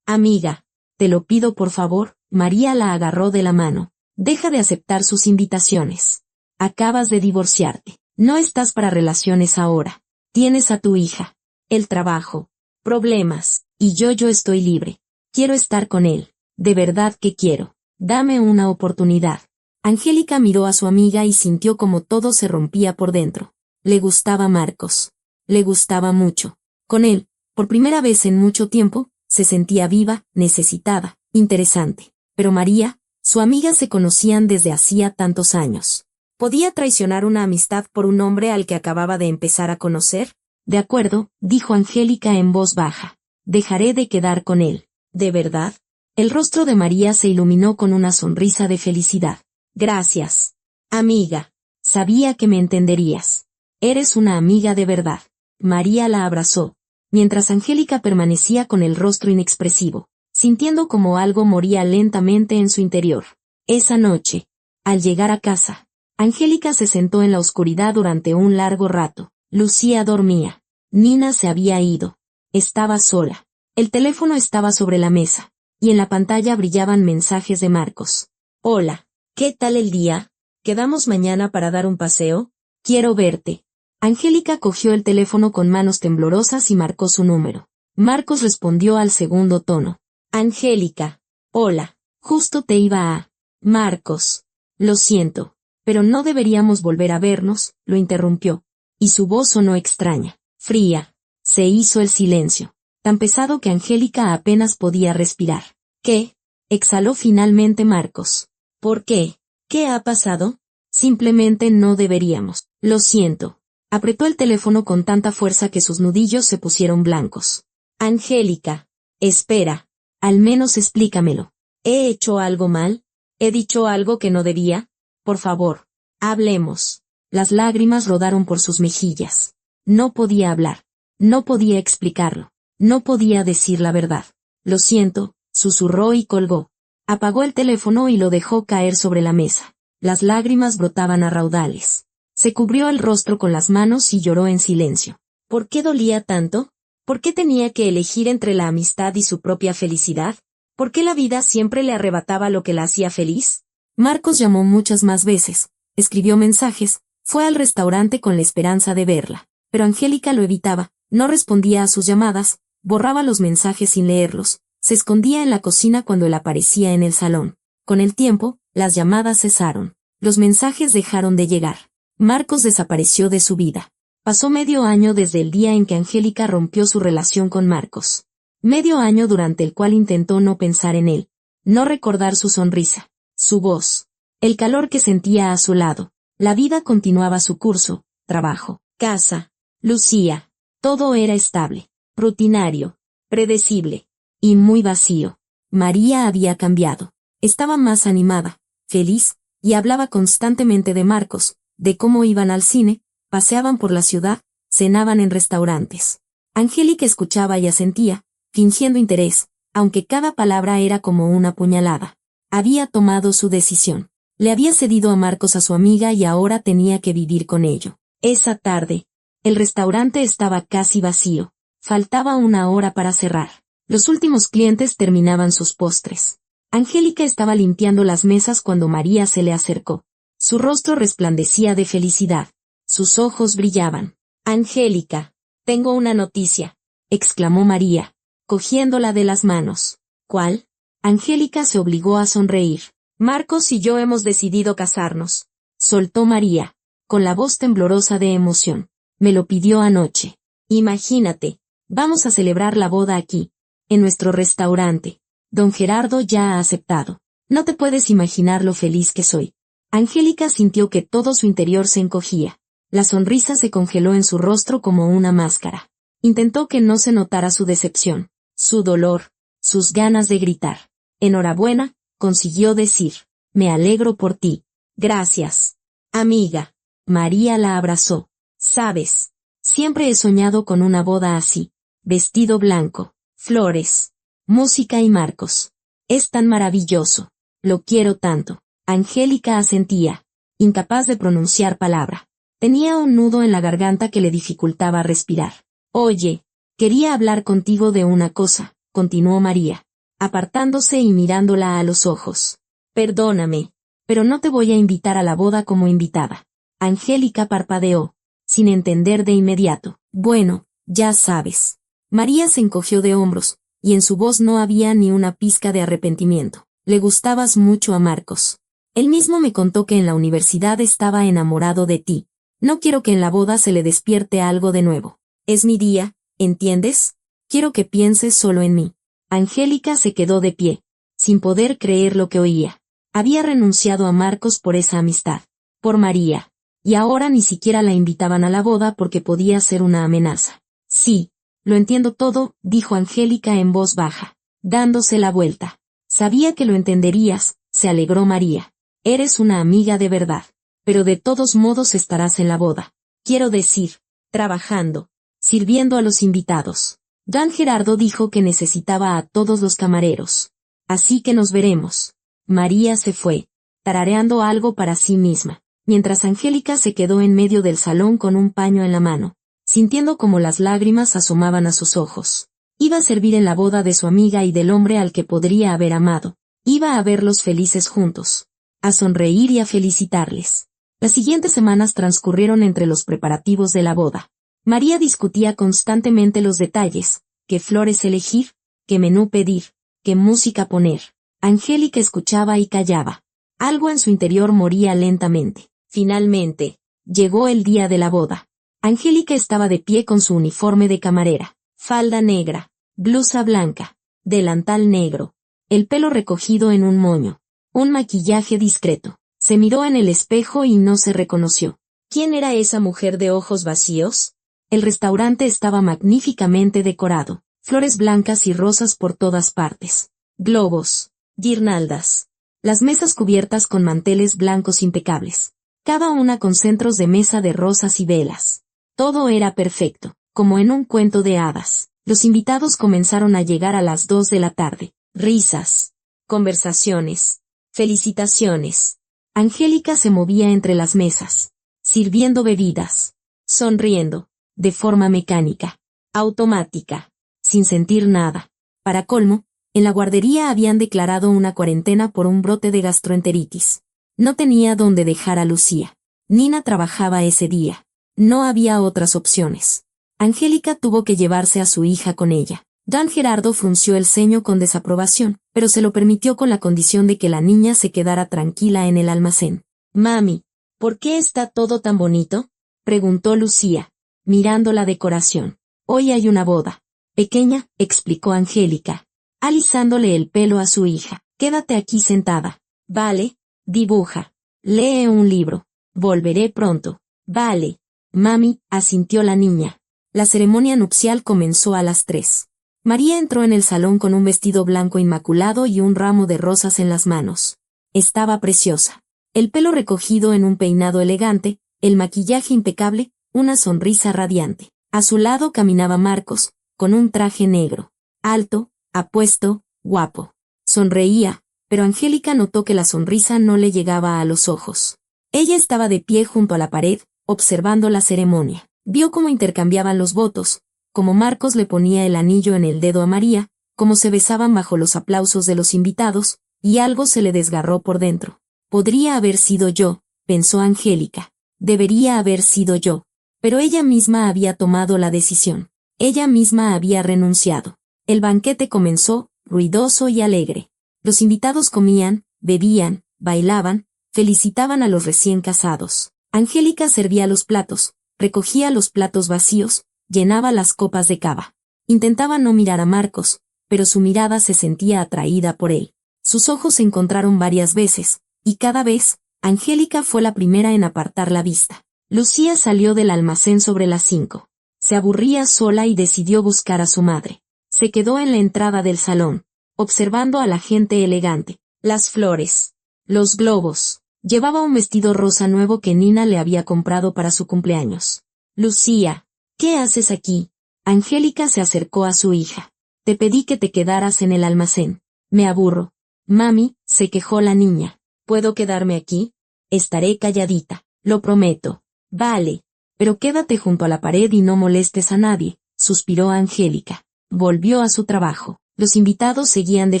amiga, te lo pido por favor». María la agarró de la mano. «Deja de aceptar sus invitaciones. Acabas de divorciarte. No estás para relaciones ahora. Tienes a tu hija, el trabajo, problemas, y yo estoy libre. Quiero estar con él. De verdad que quiero. Dame una oportunidad». Angélica miró a su amiga y sintió como todo se rompía por dentro. Le gustaba Marcos. Le gustaba mucho. Con él, por primera vez en mucho tiempo, se sentía viva, necesitada, interesante. Pero María, su amiga, se conocían desde hacía tantos años. ¿Podía traicionar una amistad por un hombre al que acababa de empezar a conocer? «De acuerdo», dijo Angélica en voz baja. «Dejaré de quedar con él». «¿De verdad?». El rostro de María se iluminó con una sonrisa de felicidad. «Gracias, amiga. Sabía que me entenderías. Eres una amiga de verdad». María la abrazó, mientras Angélica permanecía con el rostro inexpresivo, sintiendo como algo moría lentamente en su interior. Esa noche, al llegar a casa, Angélica se sentó en la oscuridad durante un largo rato. Lucía dormía. Nina se había ido. Estaba sola. El teléfono estaba sobre la mesa, y en la pantalla brillaban mensajes de Marcos. «Hola. ¿Qué tal el día? ¿Quedamos mañana para dar un paseo? Quiero verte». Angélica cogió el teléfono con manos temblorosas y marcó su número. Marcos respondió al segundo tono. «Angélica. Hola. Justo te iba a...». «Marcos. Lo siento. Pero no deberíamos volver a vernos», lo interrumpió. Y su voz sonó extraña, fría. Se hizo el silencio, tan pesado que Angélica apenas podía respirar. «¿Qué?», exhaló finalmente Marcos. «¿Por qué? ¿Qué ha pasado?». «Simplemente no deberíamos. Lo siento». Apretó el teléfono con tanta fuerza que sus nudillos se pusieron blancos. «Angélica. Espera. Al menos explícamelo. ¿He hecho algo mal? ¿He dicho algo que no debía? Por favor, hablemos». Las lágrimas rodaron por sus mejillas. No podía hablar. No podía explicarlo. No podía decir la verdad. «Lo siento», susurró y colgó. Apagó el teléfono y lo dejó caer sobre la mesa. Las lágrimas brotaban a raudales. Se cubrió el rostro con las manos y lloró en silencio. ¿Por qué dolía tanto? ¿Por qué tenía que elegir entre la amistad y su propia felicidad? ¿Por qué la vida siempre le arrebataba lo que la hacía feliz? Marcos llamó muchas más veces, escribió mensajes, fue al restaurante con la esperanza de verla. Pero Angélica lo evitaba, no respondía a sus llamadas, borraba los mensajes sin leerlos, se escondía en la cocina cuando él aparecía en el salón. Con el tiempo, las llamadas cesaron. Los mensajes dejaron de llegar. Marcos desapareció de su vida. Pasó medio año desde el día en que Angélica rompió su relación con Marcos. Medio año durante el cual intentó no pensar en él, no recordar su sonrisa, su voz, el calor que sentía a su lado. La vida continuaba su curso, trabajo, casa, Lucía. Todo era estable, rutinario, predecible, y muy vacío. María había cambiado. Estaba más animada, feliz, y hablaba constantemente de Marcos, de cómo iban al cine, paseaban por la ciudad, cenaban en restaurantes. Angélica escuchaba y asentía, fingiendo interés, aunque cada palabra era como una puñalada. Había tomado su decisión. Le había cedido a Marcos a su amiga y ahora tenía que vivir con ello. Esa tarde, el restaurante estaba casi vacío. Faltaba una hora para cerrar. Los últimos clientes terminaban sus postres. Angélica estaba limpiando las mesas cuando María se le acercó. Su rostro resplandecía de felicidad. Sus ojos brillaban. «Angélica, tengo una noticia», exclamó María, cogiéndola de las manos. «¿Cuál?». Angélica se obligó a sonreír. «Marcos y yo hemos decidido casarnos», soltó María, con la voz temblorosa de emoción. «Me lo pidió anoche. Imagínate, vamos a celebrar la boda aquí, en nuestro restaurante. Don Gerardo ya ha aceptado. No te puedes imaginar lo feliz que soy». Angélica sintió que todo su interior se encogía. La sonrisa se congeló en su rostro como una máscara. Intentó que no se notara su decepción, su dolor, sus ganas de gritar. «Enhorabuena», consiguió decir. «Me alegro por ti». «Gracias, amiga». María la abrazó. «Sabes, siempre he soñado con una boda así. Vestido blanco, flores, música y Marcos. Es tan maravilloso. Lo quiero tanto». Angélica asentía, incapaz de pronunciar palabra. Tenía un nudo en la garganta que le dificultaba respirar. «Oye, quería hablar contigo de una cosa», continuó María, apartándose y mirándola a los ojos. «Perdóname, pero no te voy a invitar a la boda como invitada». Angélica parpadeó, sin entender de inmediato. «Bueno, ya sabes». María se encogió de hombros, y en su voz no había ni una pizca de arrepentimiento. «Le gustabas mucho a Marcos. Él mismo me contó que en la universidad estaba enamorado de ti. No quiero que en la boda se le despierte algo de nuevo. Es mi día, ¿entiendes? Quiero que pienses solo en mí». Angélica se quedó de pie, sin poder creer lo que oía. Había renunciado a Marcos por esa amistad, por María, y ahora ni siquiera la invitaban a la boda porque podía ser una amenaza. «Sí, lo entiendo todo», dijo Angélica en voz baja, dándose la vuelta. «Sabía que lo entenderías», se alegró María. «Eres una amiga de verdad. Pero de todos modos estarás en la boda. Quiero decir, trabajando, sirviendo a los invitados». Don Gerardo dijo que necesitaba a todos los camareros. «Así que nos veremos». María se fue, tarareando algo para sí misma, mientras Angélica se quedó en medio del salón con un paño en la mano, sintiendo como las lágrimas asomaban a sus ojos. Iba a servir en la boda de su amiga y del hombre al que podría haber amado. Iba a verlos felices juntos, a sonreír y a felicitarles. Las siguientes semanas transcurrieron entre los preparativos de la boda. María discutía constantemente los detalles, qué flores elegir, qué menú pedir, qué música poner. Angélica escuchaba y callaba. Algo en su interior moría lentamente. Finalmente, llegó el día de la boda. Angélica estaba de pie con su uniforme de camarera, falda negra, blusa blanca, delantal negro, el pelo recogido en un moño, un maquillaje discreto. Se miró en el espejo y no se reconoció. ¿Quién era esa mujer de ojos vacíos? El restaurante estaba magníficamente decorado, flores blancas y rosas por todas partes, globos, guirnaldas, las mesas cubiertas con manteles blancos impecables, cada una con centros de mesa de rosas y velas. Todo era perfecto, como en un cuento de hadas. Los invitados comenzaron a llegar a las 2 de la tarde. Risas, conversaciones, felicitaciones. Angélica se movía entre las mesas, sirviendo bebidas, sonriendo, de forma mecánica, automática, sin sentir nada. Para colmo, en la guardería habían declarado una cuarentena por un brote de gastroenteritis. No tenía dónde dejar a Lucía. Nina trabajaba ese día. No había otras opciones. Angélica tuvo que llevarse a su hija con ella. Don Gerardo frunció el ceño con desaprobación, pero se lo permitió con la condición de que la niña se quedara tranquila en el almacén. «Mami, ¿por qué está todo tan bonito?», preguntó Lucía, mirando la decoración. «Hoy hay una boda pequeña», explicó Angélica, alisándole el pelo a su hija. «Quédate aquí sentada. Vale, dibuja, lee un libro. Volveré pronto». «Vale, mami», asintió la niña. La ceremonia nupcial comenzó a las 3. María entró en el salón con un vestido blanco inmaculado y un ramo de rosas en las manos. Estaba preciosa. El pelo recogido en un peinado elegante, el maquillaje impecable, una sonrisa radiante. A su lado caminaba Marcos, con un traje negro. Alto, apuesto, guapo. Sonreía, pero Angélica notó que la sonrisa no le llegaba a los ojos. Ella estaba de pie junto a la pared, observando la ceremonia. Vio cómo intercambiaban los votos, cómo Marcos le ponía el anillo en el dedo a María, cómo se besaban bajo los aplausos de los invitados, y algo se le desgarró por dentro. Podría haber sido yo, pensó Angélica. Debería haber sido yo. Pero ella misma había tomado la decisión. Ella misma había renunciado. El banquete comenzó, ruidoso y alegre. Los invitados comían, bebían, bailaban, felicitaban a los recién casados. Angélica servía los platos, recogía los platos vacíos, llenaba las copas de cava. Intentaba no mirar a Marcos, pero su mirada se sentía atraída por él. Sus ojos se encontraron varias veces, y cada vez, Angélica fue la primera en apartar la vista. Lucía salió del almacén sobre las 5. Se aburría sola y decidió buscar a su madre. Se quedó en la entrada del salón, observando a la gente elegante, las flores, los globos. Llevaba un vestido rosa nuevo que Nina le había comprado para su cumpleaños. Lucía, ¿qué haces aquí? Angélica se acercó a su hija. Te pedí que te quedaras en el almacén. Me aburro. Mami, se quejó la niña. ¿Puedo quedarme aquí? Estaré calladita, lo prometo. Vale, pero quédate junto a la pared y no molestes a nadie, suspiró Angélica. Volvió a su trabajo. Los invitados seguían de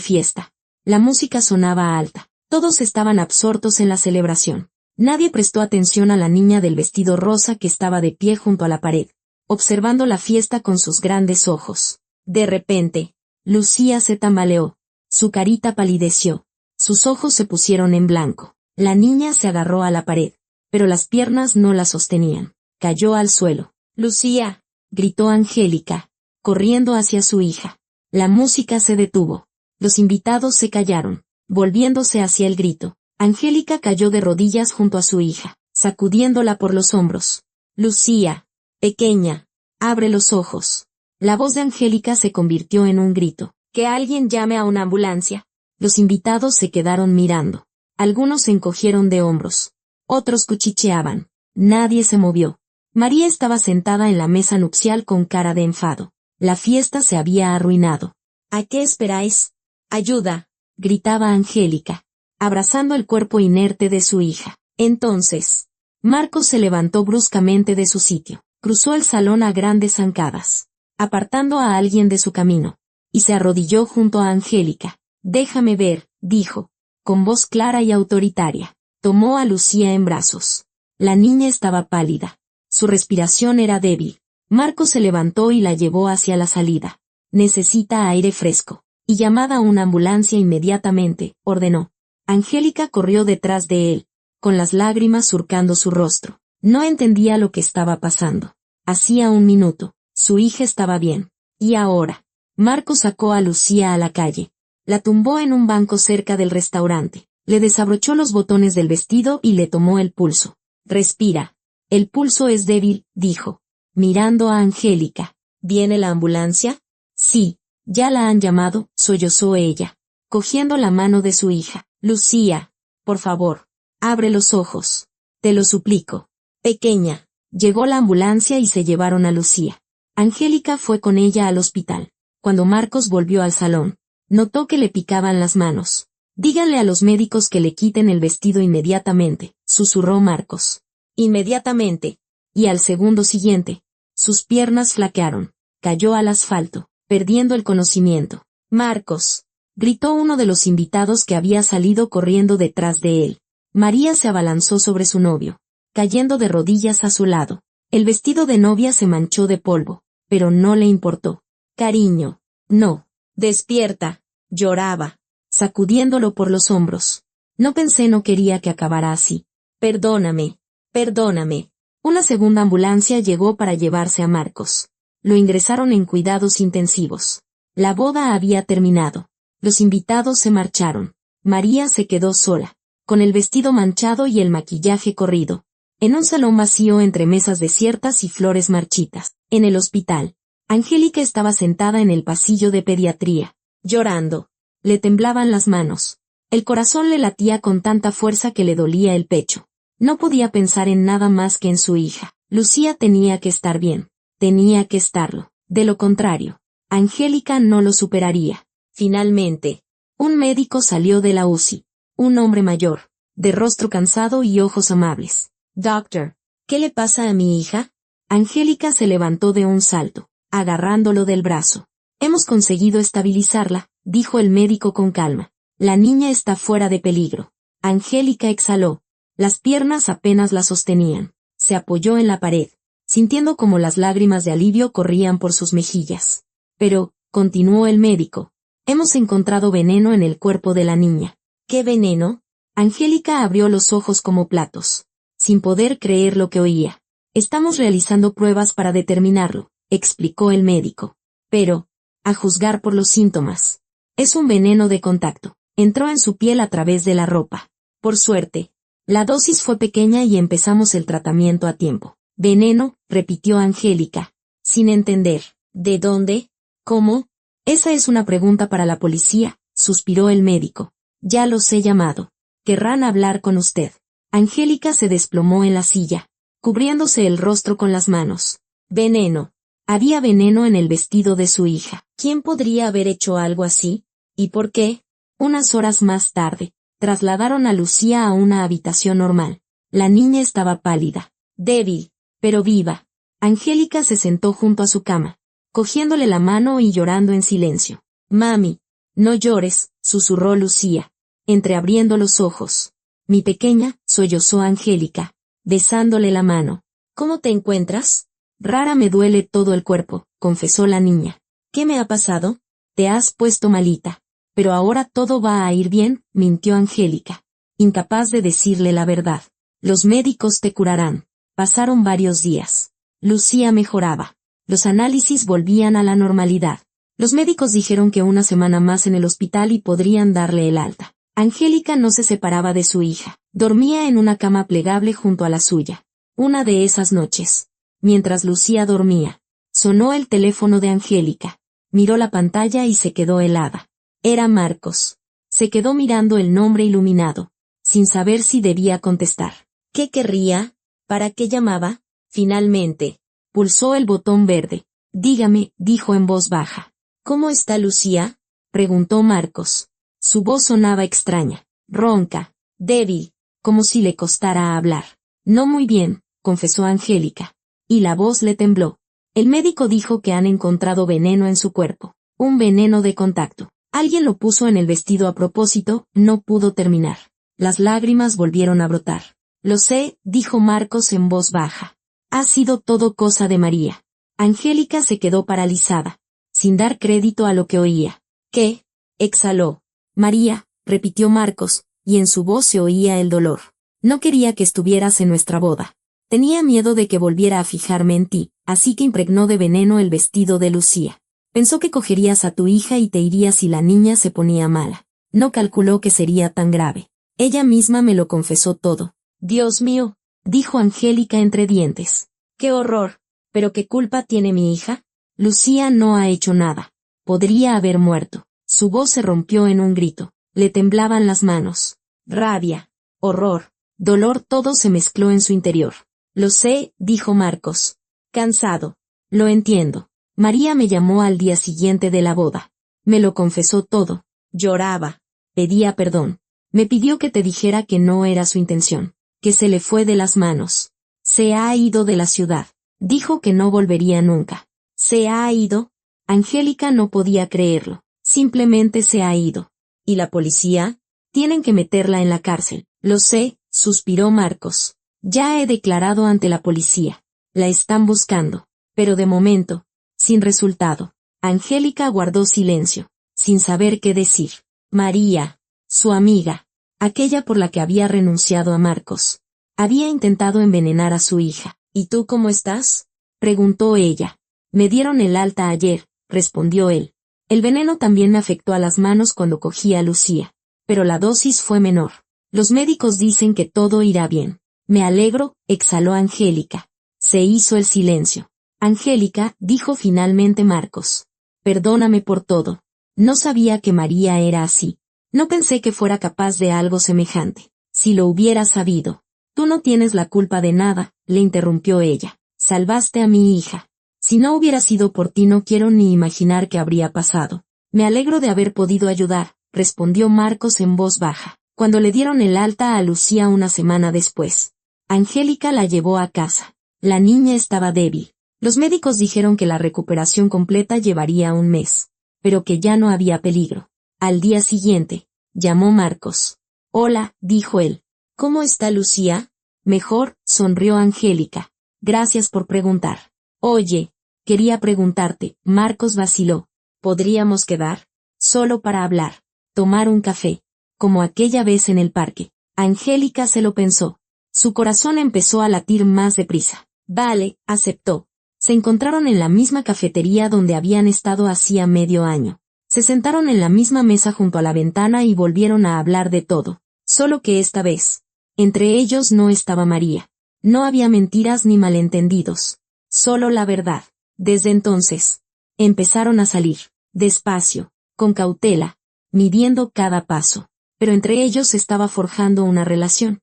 fiesta. La música sonaba alta. Todos estaban absortos en la celebración. Nadie prestó atención a la niña del vestido rosa que estaba de pie junto a la pared, observando la fiesta con sus grandes ojos. De repente, Lucía se tambaleó. Su carita palideció. Sus ojos se pusieron en blanco. La niña se agarró a la pared, pero las piernas no la sostenían. Cayó al suelo. Lucía, gritó Angélica, corriendo hacia su hija. La música se detuvo. Los invitados se callaron, volviéndose hacia el grito. Angélica cayó de rodillas junto a su hija, sacudiéndola por los hombros. Lucía, pequeña, abre los ojos. La voz de Angélica se convirtió en un grito. Que alguien llame a una ambulancia. Los invitados se quedaron mirando. Algunos se encogieron de hombros. Otros cuchicheaban. Nadie se movió. María estaba sentada en la mesa nupcial con cara de enfado. La fiesta se había arruinado. ¿A qué esperáis? ¡Ayuda!, gritaba Angélica, abrazando el cuerpo inerte de su hija. Entonces, Marcos se levantó bruscamente de su sitio, cruzó el salón a grandes zancadas, apartando a alguien de su camino, y se arrodilló junto a Angélica. Déjame ver, dijo, con voz clara y autoritaria. Tomó a Lucía en brazos. La niña estaba pálida. Su respiración era débil. Marcos se levantó y la llevó hacia la salida. Necesita aire fresco. Y llamada a una ambulancia inmediatamente, ordenó. Angélica corrió detrás de él, con las lágrimas surcando su rostro. No entendía lo que estaba pasando. Hacía un minuto, su hija estaba bien. Y ahora, Marcos sacó a Lucía a la calle. La tumbó en un banco cerca del restaurante. Le desabrochó los botones del vestido y le tomó el pulso. Respira. El pulso es débil, dijo, mirando a Angélica. ¿Viene la ambulancia? Sí, ya la han llamado, sollozó ella, cogiendo la mano de su hija. Lucía, por favor, abre los ojos. Te lo suplico. Pequeña. Llegó la ambulancia y se llevaron a Lucía. Angélica fue con ella al hospital. Cuando Marcos volvió al salón, notó que le picaban las manos. Díganle a los médicos que le quiten el vestido inmediatamente, susurró Marcos. Inmediatamente. Y al segundo siguiente, sus piernas flaquearon. Cayó al asfalto, perdiendo el conocimiento. Marcos, gritó uno de los invitados que había salido corriendo detrás de él. María se abalanzó sobre su novio, cayendo de rodillas a su lado. El vestido de novia se manchó de polvo, pero no le importó. Cariño, no. Despierta. Lloraba, sacudiéndolo por los hombros. No pensé, no quería que acabara así. Perdóname. Perdóname. Una segunda ambulancia llegó para llevarse a Marcos. Lo ingresaron en cuidados intensivos. La boda había terminado. Los invitados se marcharon. María se quedó sola, con el vestido manchado y el maquillaje corrido, en un salón vacío entre mesas desiertas y flores marchitas. En el hospital, Angélica estaba sentada en el pasillo de pediatría, llorando. Le temblaban las manos. El corazón le latía con tanta fuerza que le dolía el pecho. No podía pensar en nada más que en su hija. Lucía tenía que estar bien. Tenía que estarlo. De lo contrario, Angélica no lo superaría. Finalmente, un médico salió de la UCI. Un hombre mayor, de rostro cansado y ojos amables. Doctor, ¿Qué le pasa a mi hija? Angélica se levantó de un salto, agarrándolo del brazo. Hemos conseguido estabilizarla, dijo el médico con calma. La niña está fuera de peligro. Angélica exhaló. Las piernas apenas la sostenían. Se apoyó en la pared, sintiendo como las lágrimas de alivio corrían por sus mejillas. Pero, continuó el médico, hemos encontrado veneno en el cuerpo de la niña. ¿Qué veneno? Angélica abrió los ojos como platos, sin poder creer lo que oía. Estamos realizando pruebas para determinarlo, explicó el médico. Pero, a juzgar por los síntomas, es un veneno de contacto. Entró en su piel a través de la ropa. Por suerte, la dosis fue pequeña y empezamos el tratamiento a tiempo. Veneno, repitió Angélica, sin entender. ¿De dónde? ¿Cómo? Esa es una pregunta para la policía, suspiró el médico. Ya los he llamado. Querrán hablar con usted. Angélica se desplomó en la silla, cubriéndose el rostro con las manos. Veneno. Había veneno en el vestido de su hija. ¿Quién podría haber hecho algo así? ¿Y por qué? Unas horas más tarde, trasladaron a Lucía a una habitación normal. La niña estaba pálida, débil, pero viva. Angélica se sentó junto a su cama, cogiéndole la mano y llorando en silencio. Mami, no llores, susurró Lucía, entreabriendo los ojos. Mi pequeña, sollozó Angélica, besándole la mano. ¿Cómo te encuentras? Rara me duele todo el cuerpo, confesó la niña. ¿Qué me ha pasado? Te has puesto malita. Pero ahora todo va a ir bien, mintió Angélica, incapaz de decirle la verdad. Los médicos te curarán. Pasaron varios días. Lucía mejoraba. Los análisis volvían a la normalidad. Los médicos dijeron que una semana más en el hospital y podrían darle el alta. Angélica no se separaba de su hija. Dormía en una cama plegable junto a la suya. Una de esas noches, mientras Lucía dormía, sonó el teléfono de Angélica. Miró la pantalla y se quedó helada. Era Marcos. Se quedó mirando el nombre iluminado, sin saber si debía contestar. ¿Qué querría? ¿Para qué llamaba? Finalmente, pulsó el botón verde. Dígame, dijo en voz baja. ¿Cómo está Lucía? Preguntó Marcos. Su voz sonaba extraña, ronca, débil, como si le costara hablar. No muy bien, confesó Angélica. Y la voz le tembló. El médico dijo que han encontrado veneno en su cuerpo. Un veneno de contacto. Alguien lo puso en el vestido a propósito, no pudo terminar. Las lágrimas volvieron a brotar. Lo sé, dijo Marcos en voz baja. Ha sido todo cosa de María. Angélica se quedó paralizada, sin dar crédito a lo que oía. ¿Qué? Exhaló. María, repitió Marcos, y en su voz se oía el dolor. No quería que estuvieras en nuestra boda. Tenía miedo de que volviera a fijarme en ti, así que impregnó de veneno el vestido de Lucía. Pensó que cogerías a tu hija y te irías si la niña se ponía mala. No calculó que sería tan grave. Ella misma me lo confesó todo. Dios mío, dijo Angélica entre dientes. ¡Qué horror! ¿Pero qué culpa tiene mi hija? Lucía no ha hecho nada. Podría haber muerto. Su voz se rompió en un grito. Le temblaban las manos. Rabia, horror, dolor, todo se mezcló en su interior. Lo sé, dijo Marcos. Cansado. Lo entiendo. María me llamó al día siguiente de la boda. Me lo confesó todo. Lloraba. Pedía perdón. Me pidió que te dijera que no era su intención. Que se le fue de las manos. Se ha ido de la ciudad. Dijo que no volvería nunca. ¿Se ha ido? Angélica no podía creerlo. Simplemente se ha ido. ¿Y la policía? Tienen que meterla en la cárcel. Lo sé, suspiró Marcos. Ya he declarado ante la policía. La están buscando. Pero de momento, sin resultado. Angélica guardó silencio, sin saber qué decir. María, su amiga, aquella por la que había renunciado a Marcos, había intentado envenenar a su hija. ¿Y tú cómo estás? Preguntó ella. Me dieron el alta ayer, respondió él. El veneno también me afectó a las manos cuando cogí a Lucía, pero la dosis fue menor. Los médicos dicen que todo irá bien. Me alegro, exhaló Angélica. Se hizo el silencio. Angélica, dijo finalmente Marcos. Perdóname por todo. No sabía que María era así. No pensé que fuera capaz de algo semejante. Si lo hubiera sabido. Tú no tienes la culpa de nada, le interrumpió ella. Salvaste a mi hija. Si no hubiera sido por ti no quiero ni imaginar qué habría pasado. Me alegro de haber podido ayudar, respondió Marcos en voz baja, cuando le dieron el alta a Lucía una semana después. Angélica la llevó a casa. La niña estaba débil. Los médicos dijeron que la recuperación completa llevaría un mes, pero que ya no había peligro. Al día siguiente, llamó Marcos. Hola, dijo él. ¿Cómo está Lucía? Mejor, sonrió Angélica. Gracias por preguntar. Oye, quería preguntarte, Marcos vaciló. ¿Podríamos quedar? Solo para hablar. Tomar un café. Como aquella vez en el parque. Angélica se lo pensó. Su corazón empezó a latir más deprisa. Vale, aceptó. Se encontraron en la misma cafetería donde habían estado hacía medio año. Se sentaron en la misma mesa junto a la ventana y volvieron a hablar de todo. Solo que esta vez, entre ellos no estaba María. No había mentiras ni malentendidos. Solo la verdad. Desde entonces, empezaron a salir, despacio, con cautela, midiendo cada paso. Pero entre ellos se estaba forjando una relación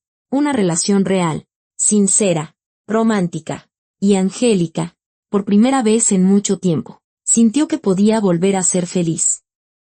real, sincera, romántica. Y Angélica, por primera vez en mucho tiempo, sintió que podía volver a ser feliz.